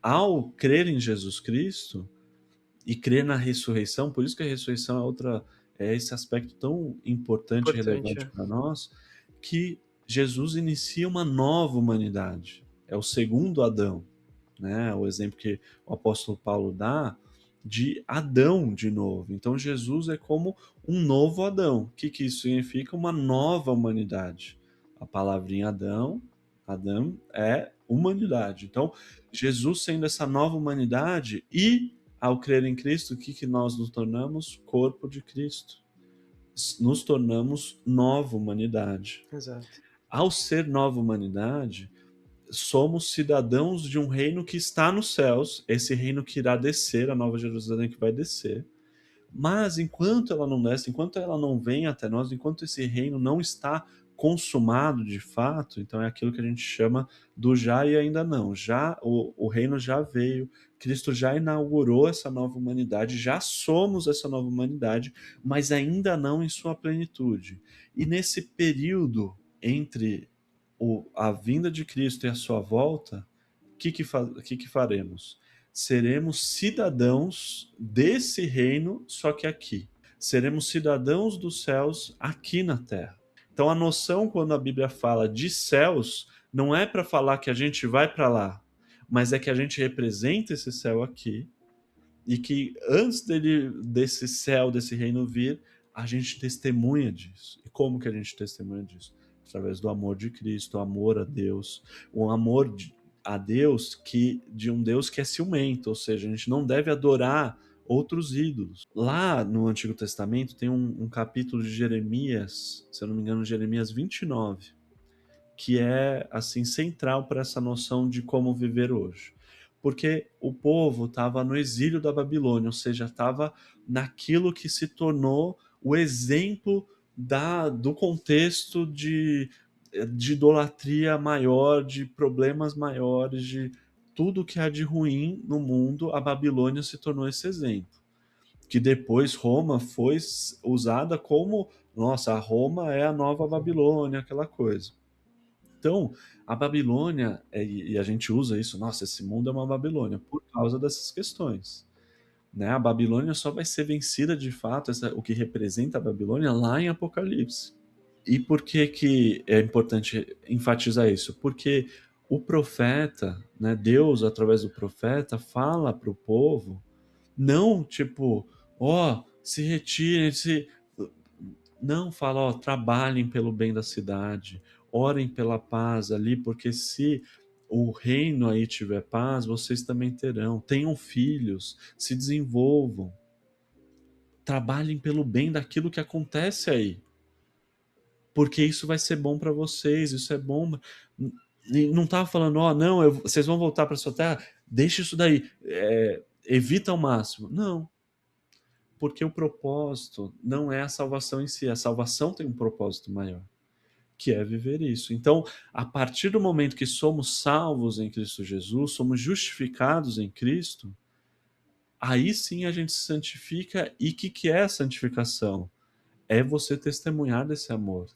ao crer em Jesus Cristo, e crer na ressurreição, por isso que a ressurreição é esse aspecto tão importante e Importante, relevante é. para nós, que Jesus inicia uma nova humanidade. É o segundo Adão, né? O exemplo que o apóstolo Paulo dá de Adão de novo. Então Jesus é como um novo Adão. O que que isso significa? Uma nova humanidade. A palavrinha Adão, Adão é humanidade. Então Jesus sendo essa nova humanidade e ao crer em Cristo, o que que nós nos tornamos? Corpo de Cristo. Nos tornamos nova humanidade. Exato. Ao ser nova humanidade, somos cidadãos de um reino que está nos céus, esse reino que irá descer, a nova Jerusalém que vai descer. Mas enquanto ela não desce, enquanto ela não vem até nós, enquanto esse reino não está consumado de fato, então é aquilo que a gente chama do já e ainda não. Já o reino já veio, Cristo já inaugurou essa nova humanidade, já somos essa nova humanidade, mas ainda não em sua plenitude. E nesse período entre a vinda de Cristo e a sua volta, o que faremos? Seremos cidadãos desse reino, só que aqui. Seremos cidadãos dos céus aqui na terra. Então a noção, quando a Bíblia fala de céus, não é para falar que a gente vai para lá, mas é que a gente representa esse céu aqui e que antes desse céu, desse reino vir, a gente testemunha disso. E como que a gente testemunha disso? Através do amor de Cristo, o amor a Deus, o amor a Deus de um Deus que é ciumento, ou seja, a gente não deve adorar outros ídolos. Lá no Antigo Testamento tem um capítulo de Jeremias, se eu não me engano, Jeremias 29, que é assim central para essa noção de como viver hoje. Porque o povo estava no exílio da Babilônia, ou seja, estava naquilo que se tornou o exemplo do contexto de idolatria maior, de problemas maiores, de tudo que há de ruim no mundo, a Babilônia se tornou esse exemplo. Que depois Roma foi usada como, nossa, a Roma é a nova Babilônia, aquela coisa. Então, a Babilônia, e a gente usa isso, nossa, esse mundo é uma Babilônia, por causa dessas questões. Né? A Babilônia só vai ser vencida de fato, o que representa a Babilônia, lá em Apocalipse. E por que é importante enfatizar isso? Porque o profeta, né, Deus, através do profeta, fala para o povo, não tipo, ó, se retirem, não, fala, ó, trabalhem pelo bem da cidade, orem pela paz ali, porque se o reino aí tiver paz, vocês também terão. Tenham filhos, se desenvolvam, trabalhem pelo bem daquilo que acontece aí, porque isso vai ser bom para vocês, isso é bom. E não estava falando, ó, não, vocês vão voltar para sua terra, deixa isso daí, evita ao máximo. Não, porque o propósito não é a salvação em si, a salvação tem um propósito maior, que é viver isso. Então, a partir do momento que somos salvos em Cristo Jesus, somos justificados em Cristo, aí sim a gente se santifica. E o que é a santificação? É você testemunhar desse amor.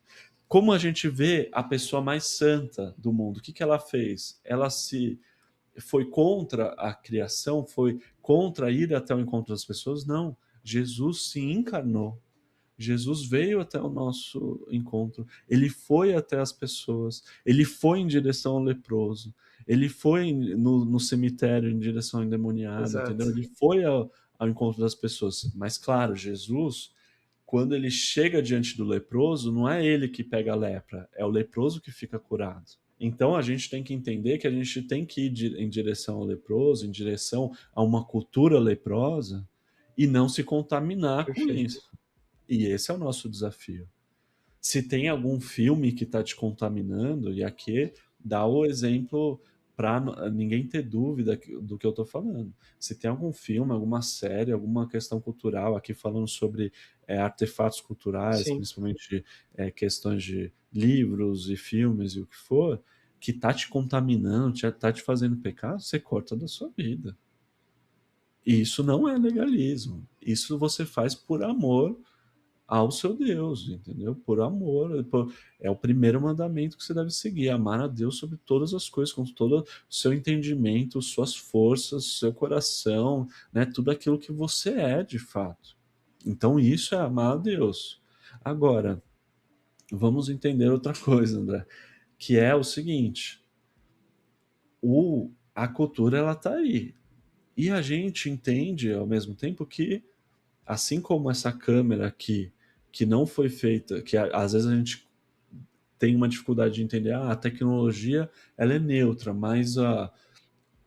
Como a gente vê a pessoa mais santa do mundo, o que ela fez? Ela foi contra a criação, foi contra ir até o encontro das pessoas? Não. Jesus se encarnou. Jesus veio até o nosso encontro, ele foi até as pessoas, ele foi em direção ao leproso, ele foi no cemitério em direção ao endemoniado, Exato. entendeu? Ele foi ao encontro das pessoas. Mas, claro, Jesus, quando ele chega diante do leproso, não é ele que pega a lepra, é o leproso que fica curado. Então a gente tem que entender que a gente tem que ir em direção ao leproso, em direção a uma cultura leprosa, e não se contaminar com Perfeito. isso. E esse é o nosso desafio. Se tem algum filme que está te contaminando, e aqui dá o exemplo para ninguém ter dúvida do que eu estou falando. Se tem algum filme, alguma série, alguma questão cultural aqui falando sobre artefatos culturais, Sim. principalmente questões de livros e filmes e o que for, que está te contaminando, está te fazendo pecar, você corta da sua vida. E isso não é legalismo. Isso você faz por amor ao seu Deus, entendeu? Por amor. É o primeiro mandamento que você deve seguir: amar a Deus sobre todas as coisas, com todo o seu entendimento, suas forças, seu coração, né? Tudo aquilo que você é de fato. Então isso é amar a Deus. Agora, vamos entender outra coisa, André, que é o seguinte: a cultura ela tá aí. E a gente entende ao mesmo tempo que, assim como essa câmera aqui, que não foi feita, que às vezes a gente tem uma dificuldade de entender, a tecnologia ela é neutra, mas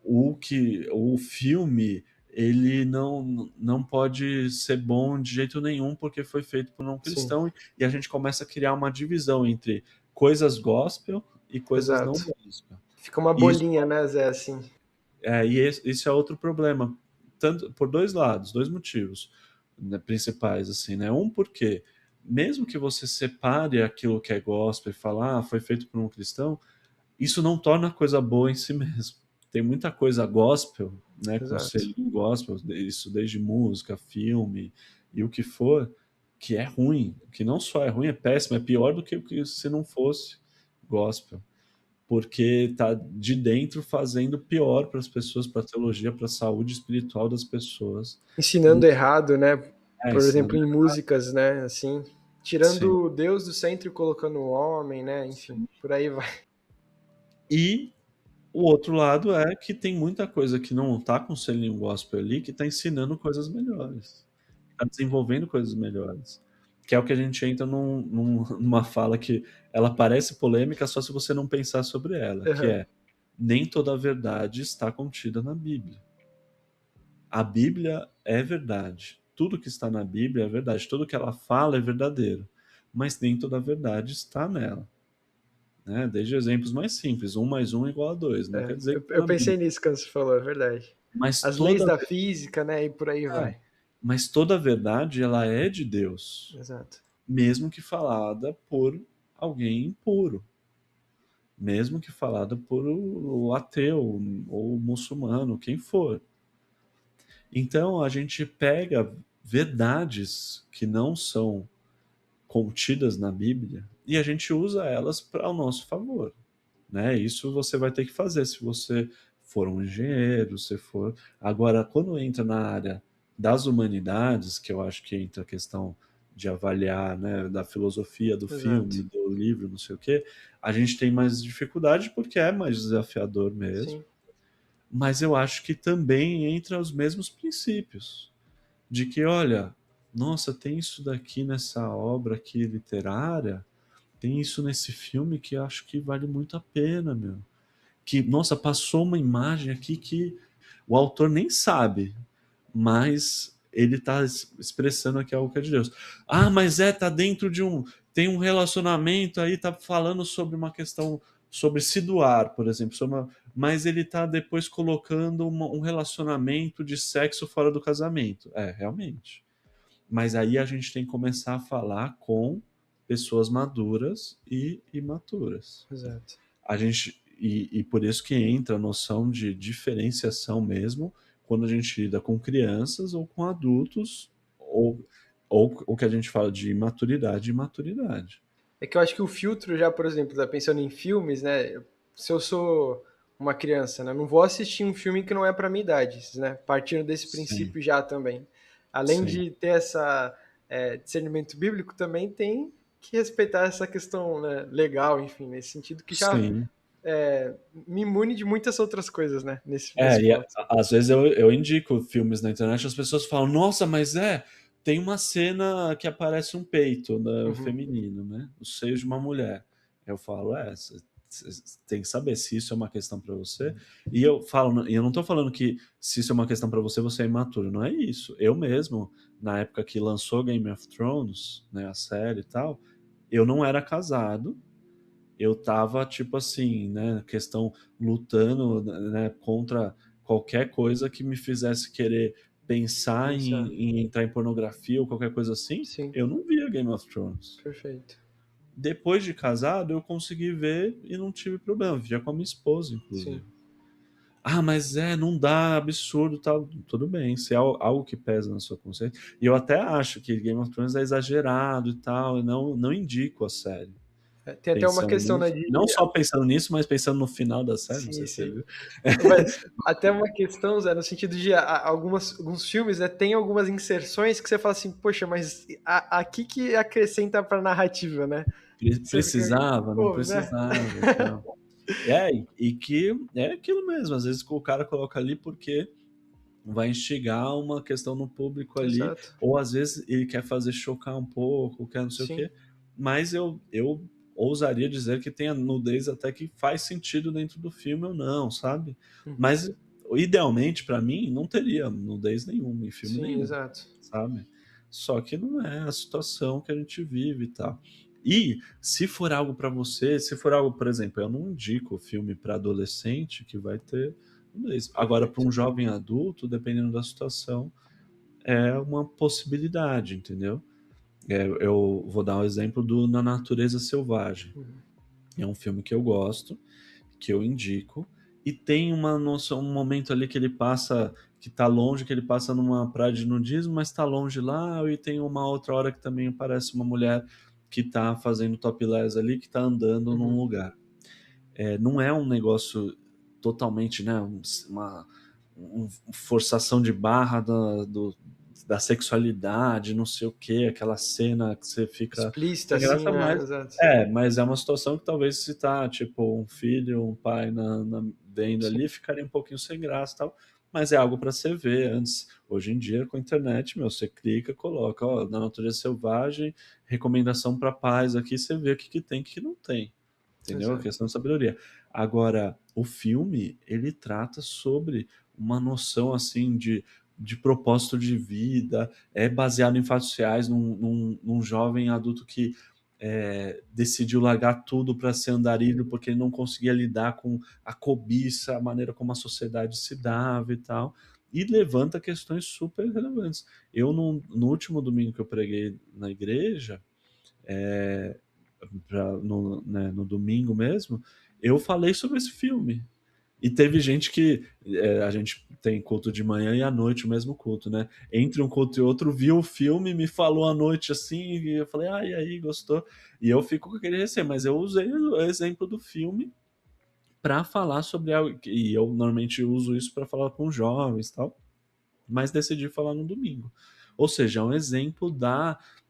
o filme ele não pode ser bom de jeito nenhum porque foi feito por não Sim. cristão, e a gente começa a criar uma divisão entre coisas gospel e coisas não Exato. gospel. Fica uma Isso bolinha, né, Zé, assim. e esse é outro problema, tanto por dois lados, dois motivos, né, principais, assim, né? Um, porque mesmo que você separe aquilo que é gospel e falar, foi feito por um cristão, isso não torna a coisa boa em si mesmo. Tem muita coisa gospel, né, com Exato. selinho gospel, isso desde música, filme e o que for, que é ruim, que não só é ruim, é péssimo, é pior do que o que se não fosse gospel, porque tá de dentro fazendo pior para as pessoas, para a teologia, para a saúde espiritual das pessoas. Ensinando errado, né? Por exemplo, Ensinando. em músicas, né? Assim, Sim. tirando Deus do centro e colocando o homem, né? Enfim, por aí vai. E o outro lado é que tem muita coisa que não tá com selinho gospel ali, que tá ensinando coisas melhores, tá desenvolvendo coisas melhores, que é o que a gente entra numa fala que ela parece polêmica só se você não pensar sobre ela, que Aham. é: nem toda a verdade está contida na Bíblia. A Bíblia é verdade, tudo que está na Bíblia é verdade, tudo que ela fala é verdadeiro, mas nem toda a verdade está nela, né, desde exemplos mais simples, 1 mais 1 é igual a 2, não quer É, dizer que está eu na Bíblia. pensei nisso quando você falou, é verdade. Mas As leis toda da física, né? E por aí é, vai. mas toda a verdade ela é de Deus, Exato. mesmo que falada por alguém impuro, mesmo que falada por o ateu ou o muçulmano, quem for. Então a gente pega verdades que não são contidas na Bíblia e a gente usa elas para o nosso favor, né? Isso você vai ter que fazer se você for um engenheiro, se for. Agora, quando entra na área das humanidades, que eu acho que entra a questão de avaliar, né, da filosofia do filme, Exato. do livro, não sei o quê, a gente tem mais dificuldade porque é mais desafiador mesmo. Sim. Mas eu acho que também entra os mesmos princípios de que, olha, nossa, tem isso daqui nessa obra aqui literária, tem isso nesse filme que eu acho que vale muito a pena, meu. Que, nossa, passou uma imagem aqui que o autor nem sabe, mas ele está expressando aqui algo que é de Deus. Ah, mas tá dentro de um, tem um relacionamento aí, tá falando sobre uma questão sobre se doar, por exemplo, mas ele tá depois colocando um relacionamento de sexo fora do casamento. É, realmente. Mas aí a gente tem que começar a falar com pessoas maduras e imaturas. Exato. A gente e por isso que entra a noção de diferenciação mesmo quando a gente lida com crianças ou com adultos ou o que a gente fala de imaturidade e maturidade. É que eu acho que o filtro já, por exemplo, tá pensando em filmes, né? Se eu sou uma criança, né? Não vou assistir um filme que não é para minha idade, né? Partindo desse Sim, princípio já também. Além sim, de ter essa discernimento bíblico, também tem que respeitar essa questão, né, legal, enfim, nesse sentido que já sim. me imune de muitas outras coisas, né? Nesse É, e ponto. às vezes eu indico filmes na internet, as pessoas falam, nossa, mas tem uma cena que aparece um peito Uhum. feminino, né? Os seios de uma mulher. Eu falo, tem que saber se isso é uma questão para você. E eu falo, e eu não tô falando que se isso é uma questão para você, você é imaturo. Não é isso. Eu mesmo, na época que lançou Game of Thrones, né, a série e tal, eu não era casado, eu tava, tipo assim, né, questão lutando, né, contra qualquer coisa que me fizesse querer pensar Pensar. em entrar em pornografia ou qualquer coisa assim, Sim, eu não via Game of Thrones. perfeito. Depois de casado, eu consegui ver e não tive problema, via com a minha esposa, Sim. inclusive. Ah, mas não dá, absurdo, tal. Tudo bem, se é algo que pesa na sua consciência. E eu até acho que Game of Thrones é exagerado e tal, e não indico a série. Tem até uma Pensando questão, né, nisso, de. não só pensando nisso, mas pensando no final da série, não Sim, sei se você sim. viu. Mas até uma questão, Zé, no sentido de alguns filmes, né, tem algumas inserções que você fala assim, poxa, mas aqui que acrescenta pra narrativa, né? Você fica, Precisava, não pô, né? precisava e tal. E que é aquilo mesmo, às vezes o cara coloca ali porque vai instigar uma questão no público ali, Exato. ou às vezes ele quer fazer chocar um pouco, quer não sei o Sim. quê, mas eu ousaria dizer que tem a nudez até que faz sentido dentro do filme ou não, sabe? Uhum. Mas idealmente, para mim, não teria nudez nenhuma em filme Sim, nenhum, exato. sabe? Só que não é a situação que a gente vive e tal. E se for algo para você, se for algo, por exemplo, eu não indico filme para adolescente que vai ter nudez. Agora, para Perfeito. um jovem adulto, dependendo da situação, é uma possibilidade, entendeu? Eu vou dar um exemplo do Na Natureza Selvagem. Uhum. É um filme que eu gosto, que eu indico, e tem uma noção, um momento ali que ele passa, que tá longe, que ele passa numa praia de nudismo, mas tá longe lá, e tem uma outra hora que também aparece uma mulher que tá fazendo topless ali, que tá andando num Uhum. lugar. Não é um negócio totalmente, né, uma forçação de barra da sexualidade, não sei o que, aquela cena que você fica Explícita, sem assim, graça, né? mas Exato. mas é uma situação que talvez se tá, tipo, um filho, um pai vendo Sim. ali, ficaria um pouquinho sem graça e tal, mas é algo para você ver antes. Hoje em dia, com a internet, meu, você clica, coloca, ó, Na Natureza Selvagem, recomendação para pais aqui, você vê o que que tem, o que que não tem. Entendeu? A Exato. questão de sabedoria. Agora, o filme, ele trata sobre uma noção, assim, de propósito de vida, é baseado em fatos reais, num jovem adulto que, decidiu largar tudo para ser andarilho, porque ele não conseguia lidar com a cobiça, a maneira como a sociedade se dava e tal, e levanta questões super relevantes. Eu no último domingo que eu preguei na igreja, eh, no domingo mesmo, eu falei sobre esse filme. E teve gente que a gente tem culto de manhã e à noite o mesmo culto, né? Entre um culto e outro, viu o filme, me falou à noite assim, e eu falei, ah, e aí, gostou? E eu fico com aquele receio, mas eu usei o exemplo do filme para falar sobre algo, e eu normalmente uso isso para falar com jovens e tal, mas decidi falar no domingo. Ou seja, é um exemplo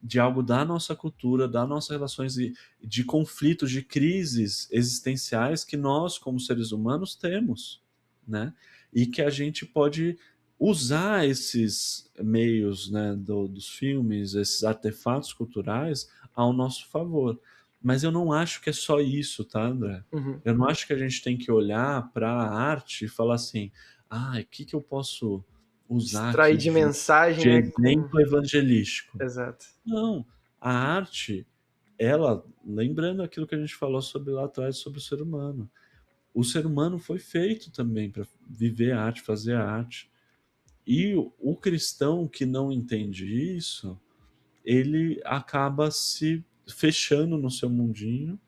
de algo da nossa cultura, das nossas relações e de conflitos, de crises existenciais que nós, como seres humanos, temos, né? E que a gente pode usar esses meios, né, dos filmes, esses artefatos culturais ao nosso favor. Mas eu não acho que é só isso, tá, André? Uhum. Eu não acho que a gente tem que olhar para a arte e falar assim: ah, o que que eu posso usar Extrair aqui de mensagem, de né? Com... exemplo evangelístico. Exato. Não, a arte, ela, lembrando aquilo que a gente falou sobre lá atrás, sobre o ser humano foi feito também para viver a arte, fazer a arte. E o cristão que não entende isso, ele acaba se fechando no seu mundinho,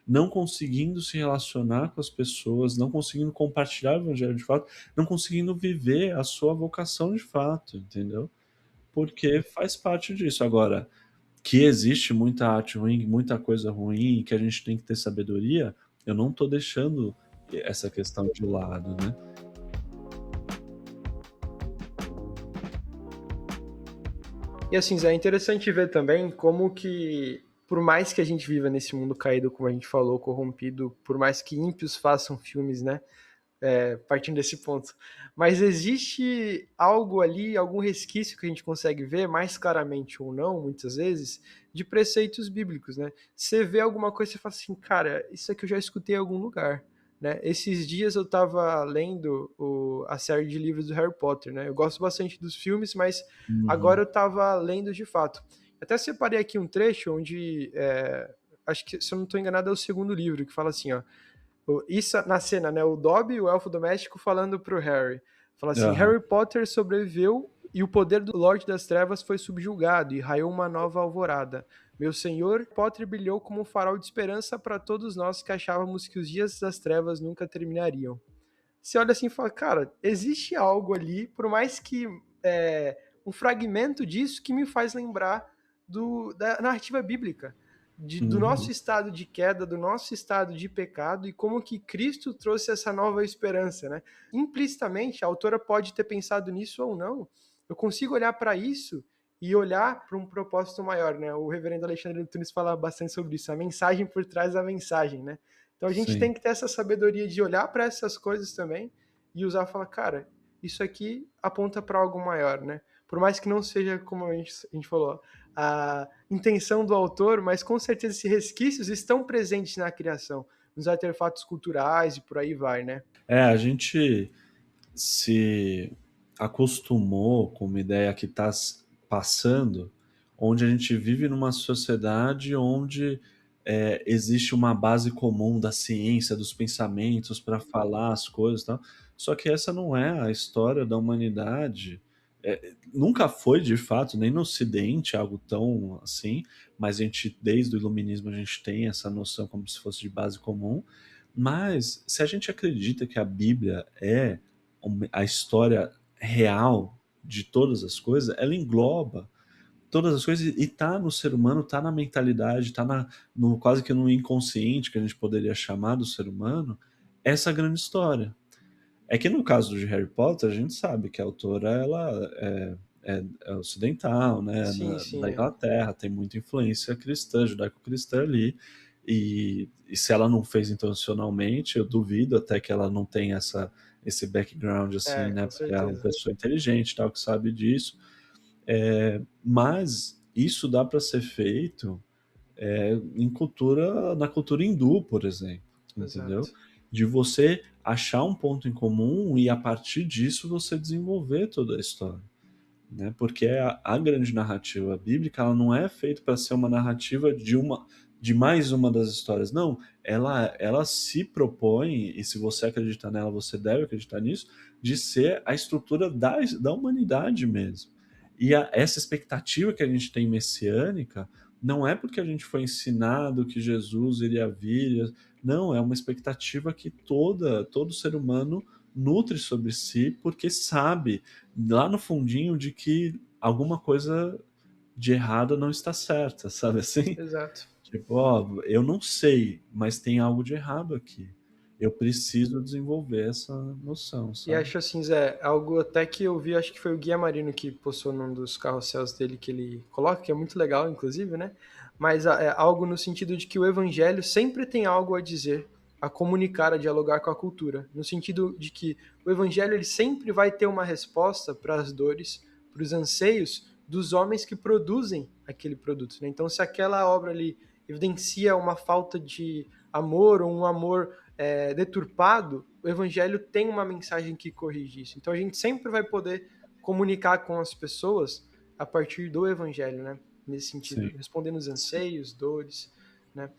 não conseguindo se relacionar com as pessoas, não conseguindo compartilhar o evangelho de fato, não conseguindo viver a sua vocação de fato, entendeu? Porque faz parte disso. Agora, que existe muita arte ruim, muita coisa ruim, que a gente tem que ter sabedoria, eu não tô deixando essa questão de lado, né. E assim, Zé, é interessante ver também como que, por mais que a gente viva nesse mundo caído, como a gente falou, corrompido, por mais que ímpios façam filmes, né? Partindo desse ponto. Mas existe algo ali, algum resquício que a gente consegue ver, mais claramente ou não, muitas vezes, de preceitos bíblicos, né? Você vê alguma coisa e você fala assim, cara, isso aqui eu já escutei em algum lugar. Né? Esses dias eu estava lendo a série de livros do Harry Potter, né? Eu gosto bastante dos filmes, mas agora Uhum. eu estava lendo de fato. Até separei aqui um trecho onde, acho que, se eu não estou enganado, é o segundo livro, que fala assim, ó, isso na cena, né? O Dobby, o elfo doméstico, falando pro Harry. Fala assim: Aham. Harry Potter sobreviveu e o poder do Lorde das Trevas foi subjugado e raiou uma nova alvorada. Meu senhor, Potter brilhou como um farol de esperança para todos nós que achávamos que os dias das trevas nunca terminariam. Você olha assim e fala, cara, existe algo ali, por mais que um fragmento disso que me faz lembrar da narrativa bíblica, do Uhum. nosso estado de queda, do nosso estado de pecado e como que Cristo trouxe essa nova esperança, né? Implicitamente, a autora pode ter pensado nisso ou não. Eu consigo olhar para isso e olhar para um propósito maior, né? O reverendo Alexandre Antunes fala bastante sobre isso, a mensagem por trás da mensagem, né? Então a gente Sim. tem que ter essa sabedoria de olhar para essas coisas também e usar e falar, cara, isso aqui aponta para algo maior, né? Por mais que não seja, como a gente falou, a intenção do autor, mas com certeza esses resquícios estão presentes na criação, nos artefatos culturais e por aí vai, né? A gente se acostumou com uma ideia que está passando, onde a gente vive numa sociedade onde existe uma base comum da ciência, dos pensamentos para falar as coisas e tal. Só que essa não é a história da humanidade Nunca foi de fato, nem no Ocidente, algo tão assim, mas a gente, desde o Iluminismo, a gente tem essa noção como se fosse de base comum. Mas se a gente acredita que a Bíblia é a história real de todas as coisas, ela engloba todas as coisas e tá no ser humano, tá na mentalidade, tá no quase que no inconsciente que a gente poderia chamar do ser humano, essa grande história. É que no caso de Harry Potter, a gente sabe que a autora ela é ocidental, né, Sim, da sim, é. Inglaterra, tem muita influência cristã, judaico-cristã ali, e se ela não fez intencionalmente, eu duvido até que ela não tenha esse background assim, É, né, com porque é uma certeza. pessoa inteligente, tal, que sabe disso. Mas isso dá para ser feito na cultura hindu, por exemplo, entendeu? Exato. De você achar um ponto em comum e a partir disso você desenvolver toda a história, né? Porque a grande narrativa bíblica, ela não é feita para ser uma narrativa de mais uma das histórias, não. Ela se propõe, e se você acreditar nela, você deve acreditar nisso, de ser a estrutura da humanidade mesmo. E essa expectativa que a gente tem messiânica não é porque a gente foi ensinado que Jesus iria vir, não, é uma expectativa que todo ser humano nutre sobre si, porque sabe lá no fundinho de que alguma coisa de errado não está certa, sabe assim? Exato. Tipo, ó, eu não sei, mas tem algo de errado aqui. Eu preciso desenvolver essa noção, E sabe? acho assim, Zé, algo até que eu vi, acho que foi o Guia Marino que postou num dos carrosséis dele que ele coloca, que é muito legal, inclusive, né? Mas é algo no sentido de que o evangelho sempre tem algo a dizer, a comunicar, a dialogar com a cultura. No sentido de que o evangelho ele sempre vai ter uma resposta para as dores, para os anseios dos homens que produzem aquele produto, né? Então, se aquela obra ali evidencia uma falta de amor ou um amor deturpado, o evangelho tem uma mensagem que corrige isso. Então a gente sempre vai poder comunicar com as pessoas a partir do evangelho, né? Nesse Sim, sentido, respondendo os sim. anseios, dores, né?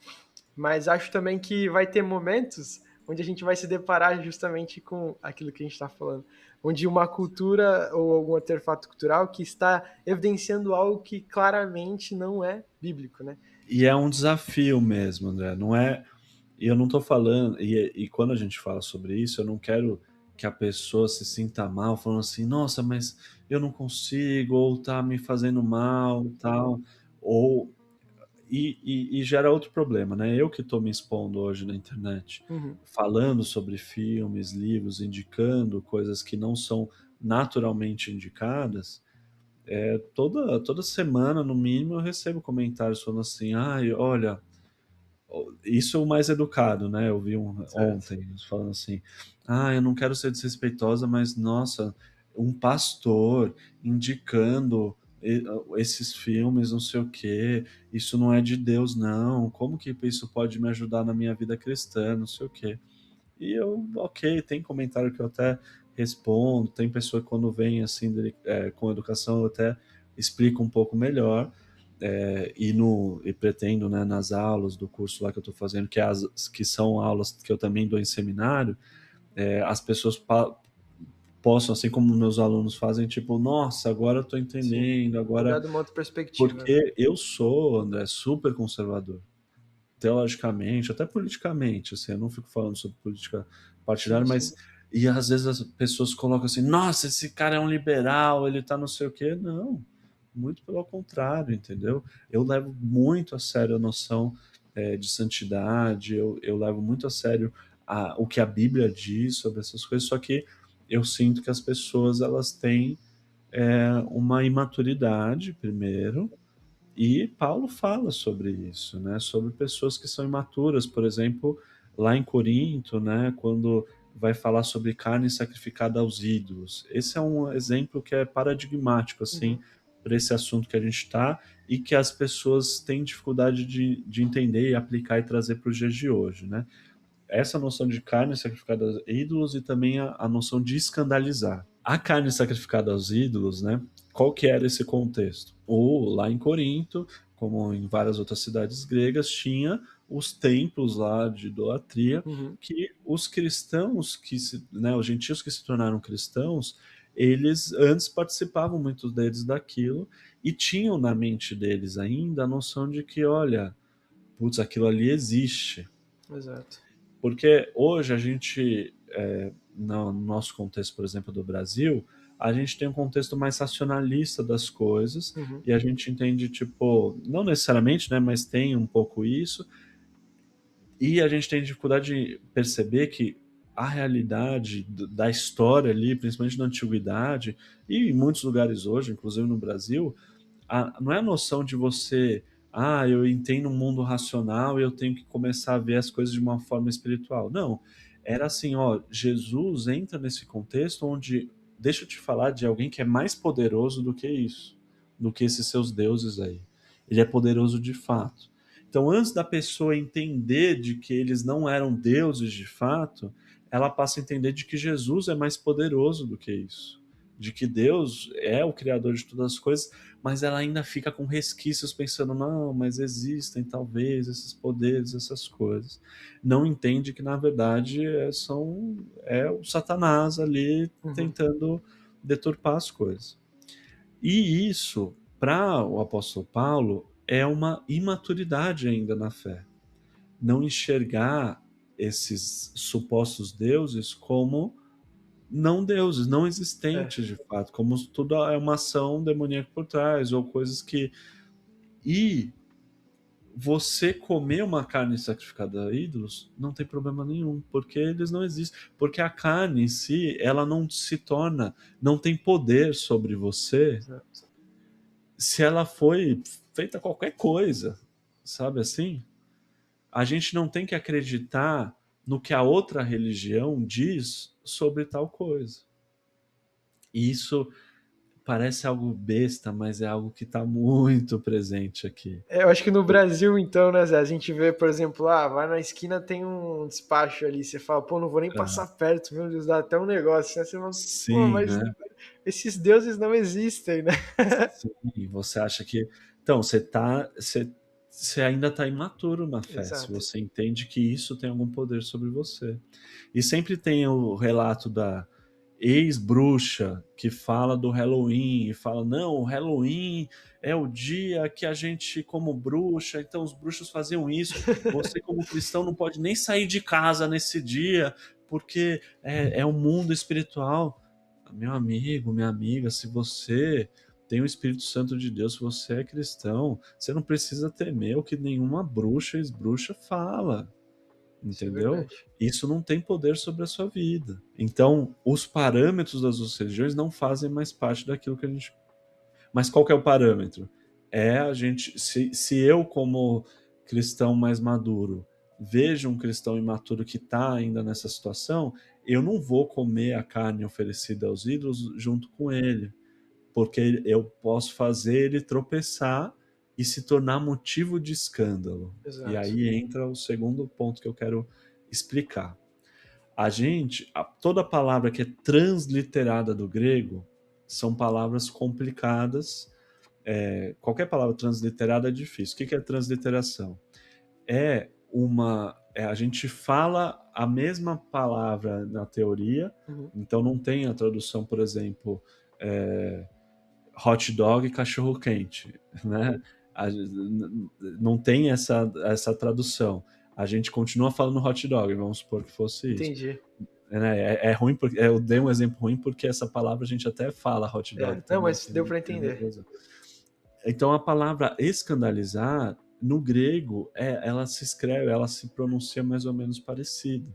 Mas acho também que vai ter momentos onde a gente vai se deparar justamente com aquilo que a gente está falando, onde uma cultura ou algum artefato cultural que está evidenciando algo que claramente não é bíblico, né? E é um desafio mesmo, André. Não é. E eu não tô falando. E quando a gente fala sobre isso, eu não quero que a pessoa se sinta mal, falando assim, nossa, mas eu não consigo, ou tá me fazendo mal, tal. Ou e gera outro problema, né? Eu que estou me expondo hoje na internet, Uhum. falando sobre filmes, livros, indicando coisas que não são naturalmente indicadas, toda semana, no mínimo, eu recebo comentários falando assim, ai, olha, isso é o mais educado, né? Eu vi Certo. ontem falando assim: ah, eu não quero ser desrespeitosa, mas nossa, um pastor indicando esses filmes, não sei o quê, isso não é de Deus, não. Como que isso pode me ajudar na minha vida cristã, não sei o quê. E eu, ok, tem comentário que eu até respondo, tem pessoa que quando vem assim com educação eu até explico um pouco melhor, e pretendo, né, nas aulas do curso lá que eu estou fazendo, que são aulas que eu também dou em seminário, as pessoas possam, assim como meus alunos fazem, tipo, nossa, agora eu estou Sim. entendendo, Olhar agora. de uma outra perspectiva, né? Porque eu sou, André, super conservador teologicamente, até politicamente, assim, eu não fico falando sobre política Sim, partidária, sim. mas e às vezes as pessoas colocam assim, nossa, esse cara é um liberal, ele tá não sei o quê. Não, muito pelo contrário, entendeu? Eu levo muito a sério a noção de santidade, eu levo muito a sério o que a Bíblia diz sobre essas coisas, só que eu sinto que as pessoas elas têm uma imaturidade, primeiro, e Paulo fala sobre isso, né? Sobre pessoas que são imaturas, por exemplo, lá em Corinto, né? Quando vai falar sobre carne sacrificada aos ídolos. Esse é um exemplo que é paradigmático, assim, Uhum. para esse assunto que a gente está e que as pessoas têm dificuldade de entender e aplicar e trazer para os dias de hoje, né? Essa noção de carne sacrificada aos ídolos e também a noção de escandalizar. A carne sacrificada aos ídolos, né? Qual que era esse contexto? Ou lá em Corinto, como em várias outras cidades gregas, tinha os templos lá de idolatria Uhum. que os cristãos os gentios que se tornaram cristãos, eles antes participavam, muitos deles, daquilo, e tinham na mente deles ainda a noção de que, olha, putz, aquilo ali existe. Exato. Porque hoje a gente, no nosso contexto, por exemplo, do Brasil, a gente tem um contexto mais racionalista das coisas, Uhum. e a gente entende, tipo, não necessariamente, né, mas tem um pouco isso, e a gente tem dificuldade de perceber que a realidade da história ali, principalmente na antiguidade, e em muitos lugares hoje, inclusive no Brasil, não é a noção de você, eu entendo um mundo racional e eu tenho que começar a ver as coisas de uma forma espiritual. Não, era assim, ó, Jesus entra nesse contexto onde, deixa eu te falar de alguém que é mais poderoso do que isso, do que esses seus deuses aí. Ele é poderoso de fato. Então, antes da pessoa entender de que eles não eram deuses de fato, ela passa a entender de que Jesus é mais poderoso do que isso, de que Deus é o criador de todas as coisas, mas ela ainda fica com resquícios pensando, não, mas existem talvez esses poderes, essas coisas. Não entende que na verdade é o Satanás ali Uhum. tentando deturpar as coisas. E isso, para o apóstolo Paulo, é uma imaturidade ainda na fé. Não enxergar esses supostos deuses como não deuses, não É. existentes de fato, como tudo é uma ação demoníaca por trás, ou coisas que. E você comer uma carne sacrificada a ídolos não tem problema nenhum, porque eles não existem. Porque a carne em si, ela não se torna, não tem poder sobre você Exato. se ela foi feita qualquer coisa, sabe assim? A gente não tem que acreditar no que a outra religião diz sobre tal coisa. E isso parece algo besta, mas é algo que está muito presente aqui. Eu acho que no Brasil, então, né, Zé, a gente vê, por exemplo, vai na esquina tem um despacho ali, você fala, pô, não vou nem passar perto, meu Deus, dá até um negócio, né? Você fala, pô, Sim, mas né? esses deuses não existem, né? Sim, você acha que. Então, você ainda está imaturo na fé, se Exato. você entende que isso tem algum poder sobre você. E sempre tem o relato da ex-bruxa que fala do Halloween e fala: não, o Halloween é o dia que a gente, como bruxa, então os bruxos faziam isso. Você, como cristão, não pode nem sair de casa nesse dia, porque é um mundo espiritual. Meu amigo, minha amiga, se você tem o Espírito Santo de Deus, se você é cristão, você não precisa temer o que nenhuma bruxa, ex-bruxa fala, Isso é entendeu? verdade. Isso não tem poder sobre a sua vida. Então, os parâmetros das outras religiões não fazem mais parte daquilo que a gente. Mas qual que é o parâmetro? É a gente. Se eu, como cristão mais maduro, vejo um cristão imaturo que está ainda nessa situação, eu não vou comer a carne oferecida aos ídolos junto com ele, porque eu posso fazer ele tropeçar e se tornar motivo de escândalo. E Exato. aí entra o segundo ponto que eu quero explicar. Toda palavra que é transliterada do grego são palavras complicadas. Qualquer palavra transliterada é difícil. O que é transliteração? A gente fala a mesma palavra na teoria, Uhum. então não tem a tradução, por exemplo, é, hot dog e cachorro quente, né? Não tem essa tradução. A gente continua falando hot dog, vamos supor que fosse isso. Entendi. É ruim porque eu dei um exemplo ruim porque essa palavra a gente até fala hot dog Não, também. mas deu para entender. Então a palavra escandalizar no grego ela se escreve, ela se pronuncia mais ou menos parecido.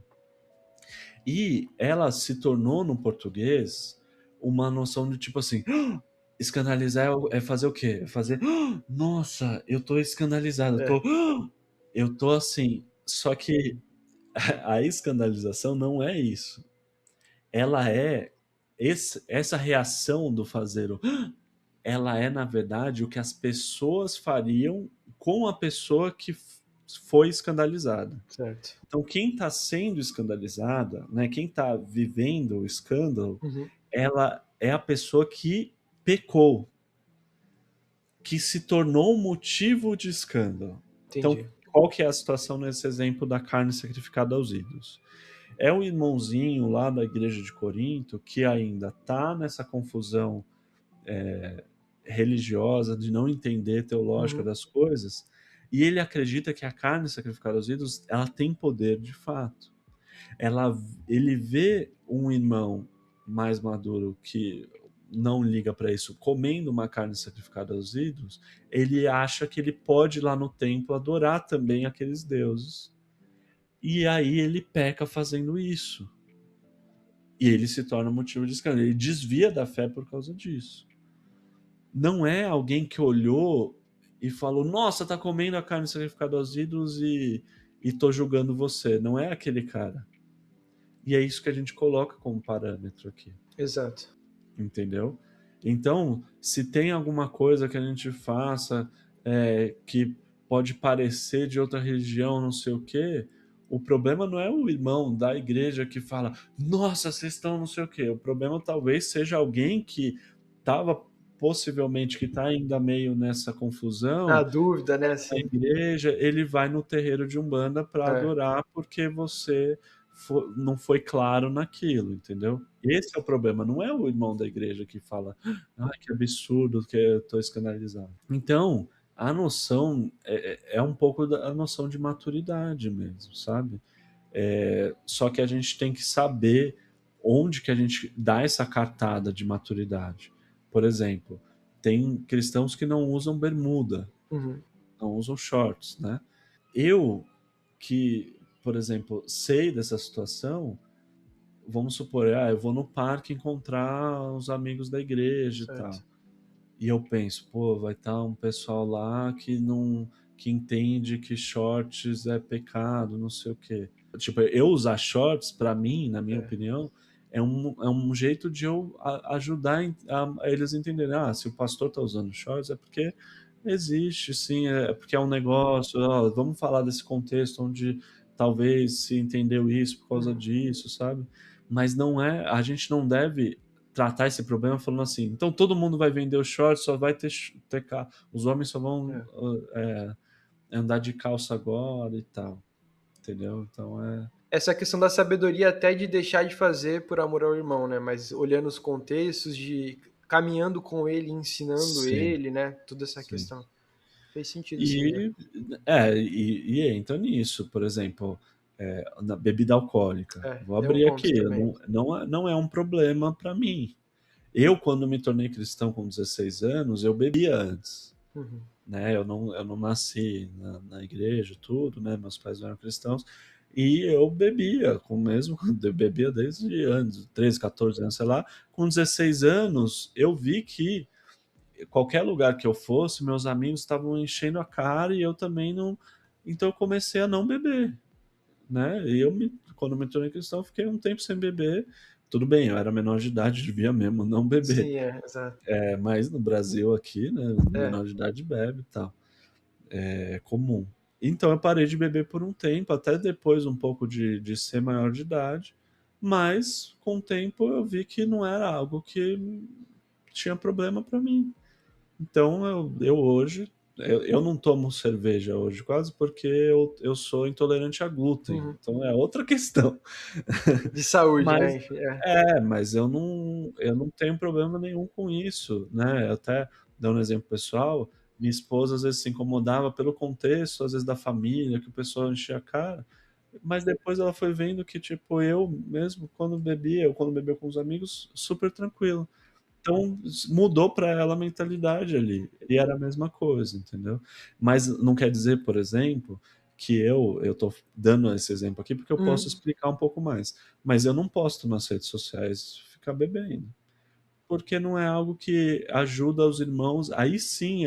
E ela se tornou no português uma noção de tipo assim, escandalizar é fazer o quê? É fazer, nossa, eu tô escandalizado, É. eu tô assim. Só que a escandalização não é isso. Ela é essa reação do fazer ela é, na verdade, o que as pessoas fariam com a pessoa que foi escandalizada. Certo. Então, quem está sendo escandalizada, né, quem está vivendo o escândalo, Uhum. ela é a pessoa que pecou, que se tornou motivo de escândalo. Então, Entendi. qual que é a situação nesse exemplo da carne sacrificada aos ídolos? É o irmãozinho lá da igreja de Corinto que ainda está nessa confusão religiosa de não entender teológica Uhum. das coisas, e ele acredita que a carne sacrificada aos ídolos, ela tem poder de fato. Ela Ele vê um irmão mais maduro que não liga para isso, comendo uma carne sacrificada aos ídolos, ele acha que ele pode ir lá no templo adorar também aqueles deuses. E aí ele peca fazendo isso. E ele se torna motivo de escândalo. Ele desvia da fé por causa disso. Não é alguém que olhou e falou: "Nossa, tá comendo a carne sacrificada aos ídolos e tô julgando você". Não é aquele cara. E é isso que a gente coloca como parâmetro aqui, Exato. entendeu? Então, se tem alguma coisa que a gente faça, que pode parecer de outra religião, não sei o quê, o problema não é o irmão da igreja que fala: "Nossa, vocês estão não sei o quê". O problema talvez seja alguém que estava possivelmente que está ainda meio nessa Na confusão, dúvida, né, na assim. igreja, ele vai no terreiro de Umbanda para É, adorar, porque você não foi claro naquilo, entendeu? Esse é o problema, não é o irmão da igreja que fala: "Ai, que absurdo, que eu tô escandalizado". Então, a noção é um pouco da a noção de maturidade mesmo, sabe? Só que a gente tem que saber onde que a gente dá essa cartada de maturidade. Por exemplo, tem cristãos que não usam bermuda, uhum, não usam shorts, né? Eu que, por exemplo, sei dessa situação, vamos supor, eu vou no parque encontrar os amigos da igreja e certo. tal. E eu penso, pô, vai estar um pessoal lá que não, que entende que shorts é pecado, não sei o quê. Tipo, eu usar shorts, pra mim, na minha É. opinião, é um jeito de eu ajudar a eles entenderem. Ah, se o pastor tá usando shorts é porque existe, sim, é porque é um negócio. Ó, vamos falar desse contexto onde talvez se entendeu isso por causa Uhum. disso, sabe? Mas não é, a gente não deve tratar esse problema falando assim: "Então todo mundo vai vender o short, só vai ter os homens só vão, É. andar de calça agora e tal", entendeu? Então Essa questão da sabedoria até de deixar de fazer por amor ao irmão, né, mas olhando os contextos, de caminhando com ele, ensinando sim, ele, né, toda essa sim. questão. Fez sentido sim, né. E e entra nisso, por exemplo, na bebida alcoólica. É, Vou é um abrir aqui, ponto também. não é um problema para mim. Eu, quando me tornei cristão com 16 anos, eu bebia antes. Uhum. Né, eu não nasci na igreja, tudo, né, meus pais não eram cristãos, e eu bebia, com mesmo eu bebia desde anos, 13, 14 anos, sei lá. Com 16 anos, eu vi que qualquer lugar que eu fosse, meus amigos estavam enchendo a cara e eu também não, então eu comecei a não beber, né, e quando me tornei cristão, eu fiquei um tempo sem beber. Tudo bem, eu era menor de idade, devia mesmo não beber, Sim, é, exato. mas no Brasil aqui, né, É, menor de idade bebe e tal. É comum. Então eu parei de beber por um tempo, até depois um pouco de ser maior de idade, mas com o tempo eu vi que não era algo que tinha problema para mim. Então eu hoje, eu não tomo cerveja hoje quase porque eu sou intolerante a glúten, uhum. então é outra questão. De saúde, Mas né, enfim, é. mas eu não tenho problema nenhum com isso, né, até dando um exemplo pessoal, minha esposa às vezes se incomodava pelo contexto, às vezes da família, que o pessoal enchia a cara, mas depois ela foi vendo que, tipo, eu mesmo quando bebia ou quando bebia com os amigos, super tranquilo. Então mudou para ela a mentalidade ali, e era a mesma coisa, entendeu. Mas não quer dizer, por exemplo, que eu tô dando esse exemplo aqui, porque eu posso Uhum. explicar um pouco mais, mas eu não posto nas redes sociais ficar bebendo, porque não é algo que ajuda os irmãos, aí sim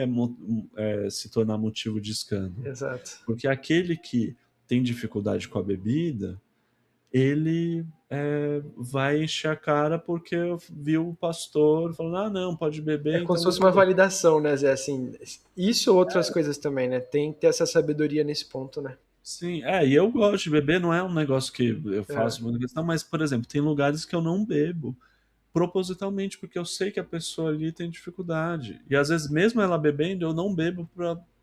se tornar motivo de escândalo, Exato. porque aquele que tem dificuldade com a bebida, ele, vai encher a cara porque viu o pastor falando: "Ah, não, pode É beber, como então se vou fosse uma beber". validação, né, Zé, assim, isso ou outras coisas também, né, tem que ter essa sabedoria nesse ponto, né. Sim, e eu gosto de beber, não é um negócio que eu É, faço muita questão, mas, por exemplo, tem lugares que eu não bebo, propositalmente, porque eu sei que a pessoa ali tem dificuldade. E às vezes, mesmo ela bebendo, eu não bebo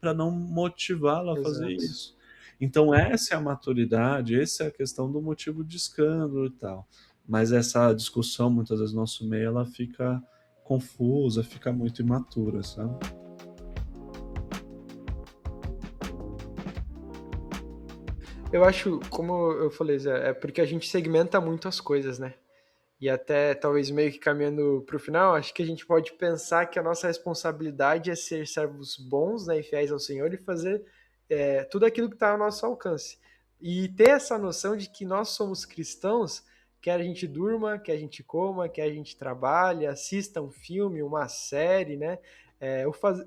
para não motivá-la a fazer exato. isso. Então essa é a maturidade, essa é a questão do motivo de escândalo e tal. Mas essa discussão, muitas vezes, no nosso meio, ela fica confusa, fica muito imatura, sabe? Eu acho, como eu falei, Zé, é porque a gente segmenta muito as coisas, né? E até talvez meio que caminhando para o final, acho que a gente pode pensar que a nossa responsabilidade é ser servos bons, né, e fiéis ao Senhor e fazer tudo aquilo que está ao nosso alcance. E ter essa noção de que nós somos cristãos, quer a gente durma, quer a gente coma, quer a gente trabalhe, assista um filme, uma série, né?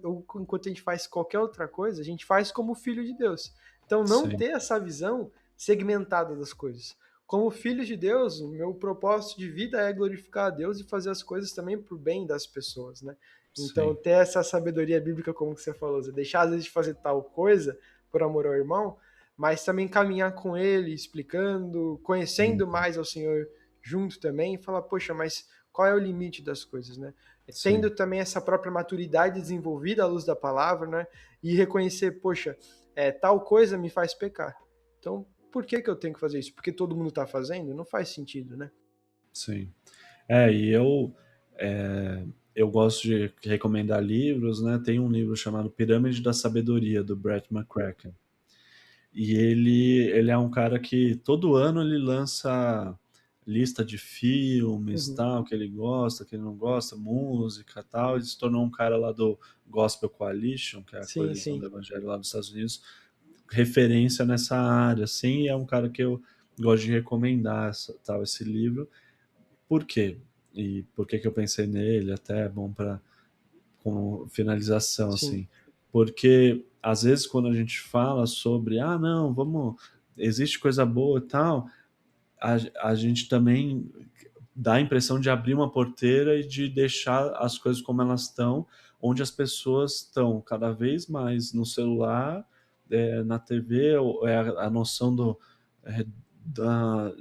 Ou enquanto a gente faz qualquer outra coisa, a gente faz como filho de Deus. Então, não Sim, ter essa visão segmentada das coisas. Como filho de Deus, o meu propósito de vida é glorificar a Deus e fazer as coisas também para o bem das pessoas, né? Então, sim. ter essa sabedoria bíblica, como você falou, você deixar às vezes de fazer tal coisa por amor ao irmão, mas também caminhar com ele, explicando, conhecendo Uhum. mais ao Senhor junto também, e falar, poxa, mas qual é o limite das coisas, né? Tendo Sim, também essa própria maturidade desenvolvida à luz da palavra, né? E reconhecer, poxa, tal coisa me faz pecar. Então, por que que eu tenho que fazer isso? Porque todo mundo está fazendo? Não faz sentido, né? sim. E é, eu gosto de recomendar livros, né? Tem um livro chamado Pirâmide da Sabedoria, do Brett McCracken. E ele é um cara que todo ano ele lança lista de filmes, Uhum. tal, que ele gosta, que ele não gosta, música, tal. Ele se tornou um cara lá do Gospel Coalition, que é a Sim, coalizão sim. do evangelho lá dos Estados Unidos, referência nessa área, assim, e é um cara que eu gosto de recomendar tal, esse livro. Por quê? E por que que eu pensei nele? Até é bom para como finalização, Sim. assim. Porque às vezes quando a gente fala sobre, ah, não, vamos, existe coisa boa e tal, a gente também dá a impressão de abrir uma porteira e de deixar as coisas como elas estão, onde as pessoas estão cada vez mais no celular, na TV, é a noção é, da,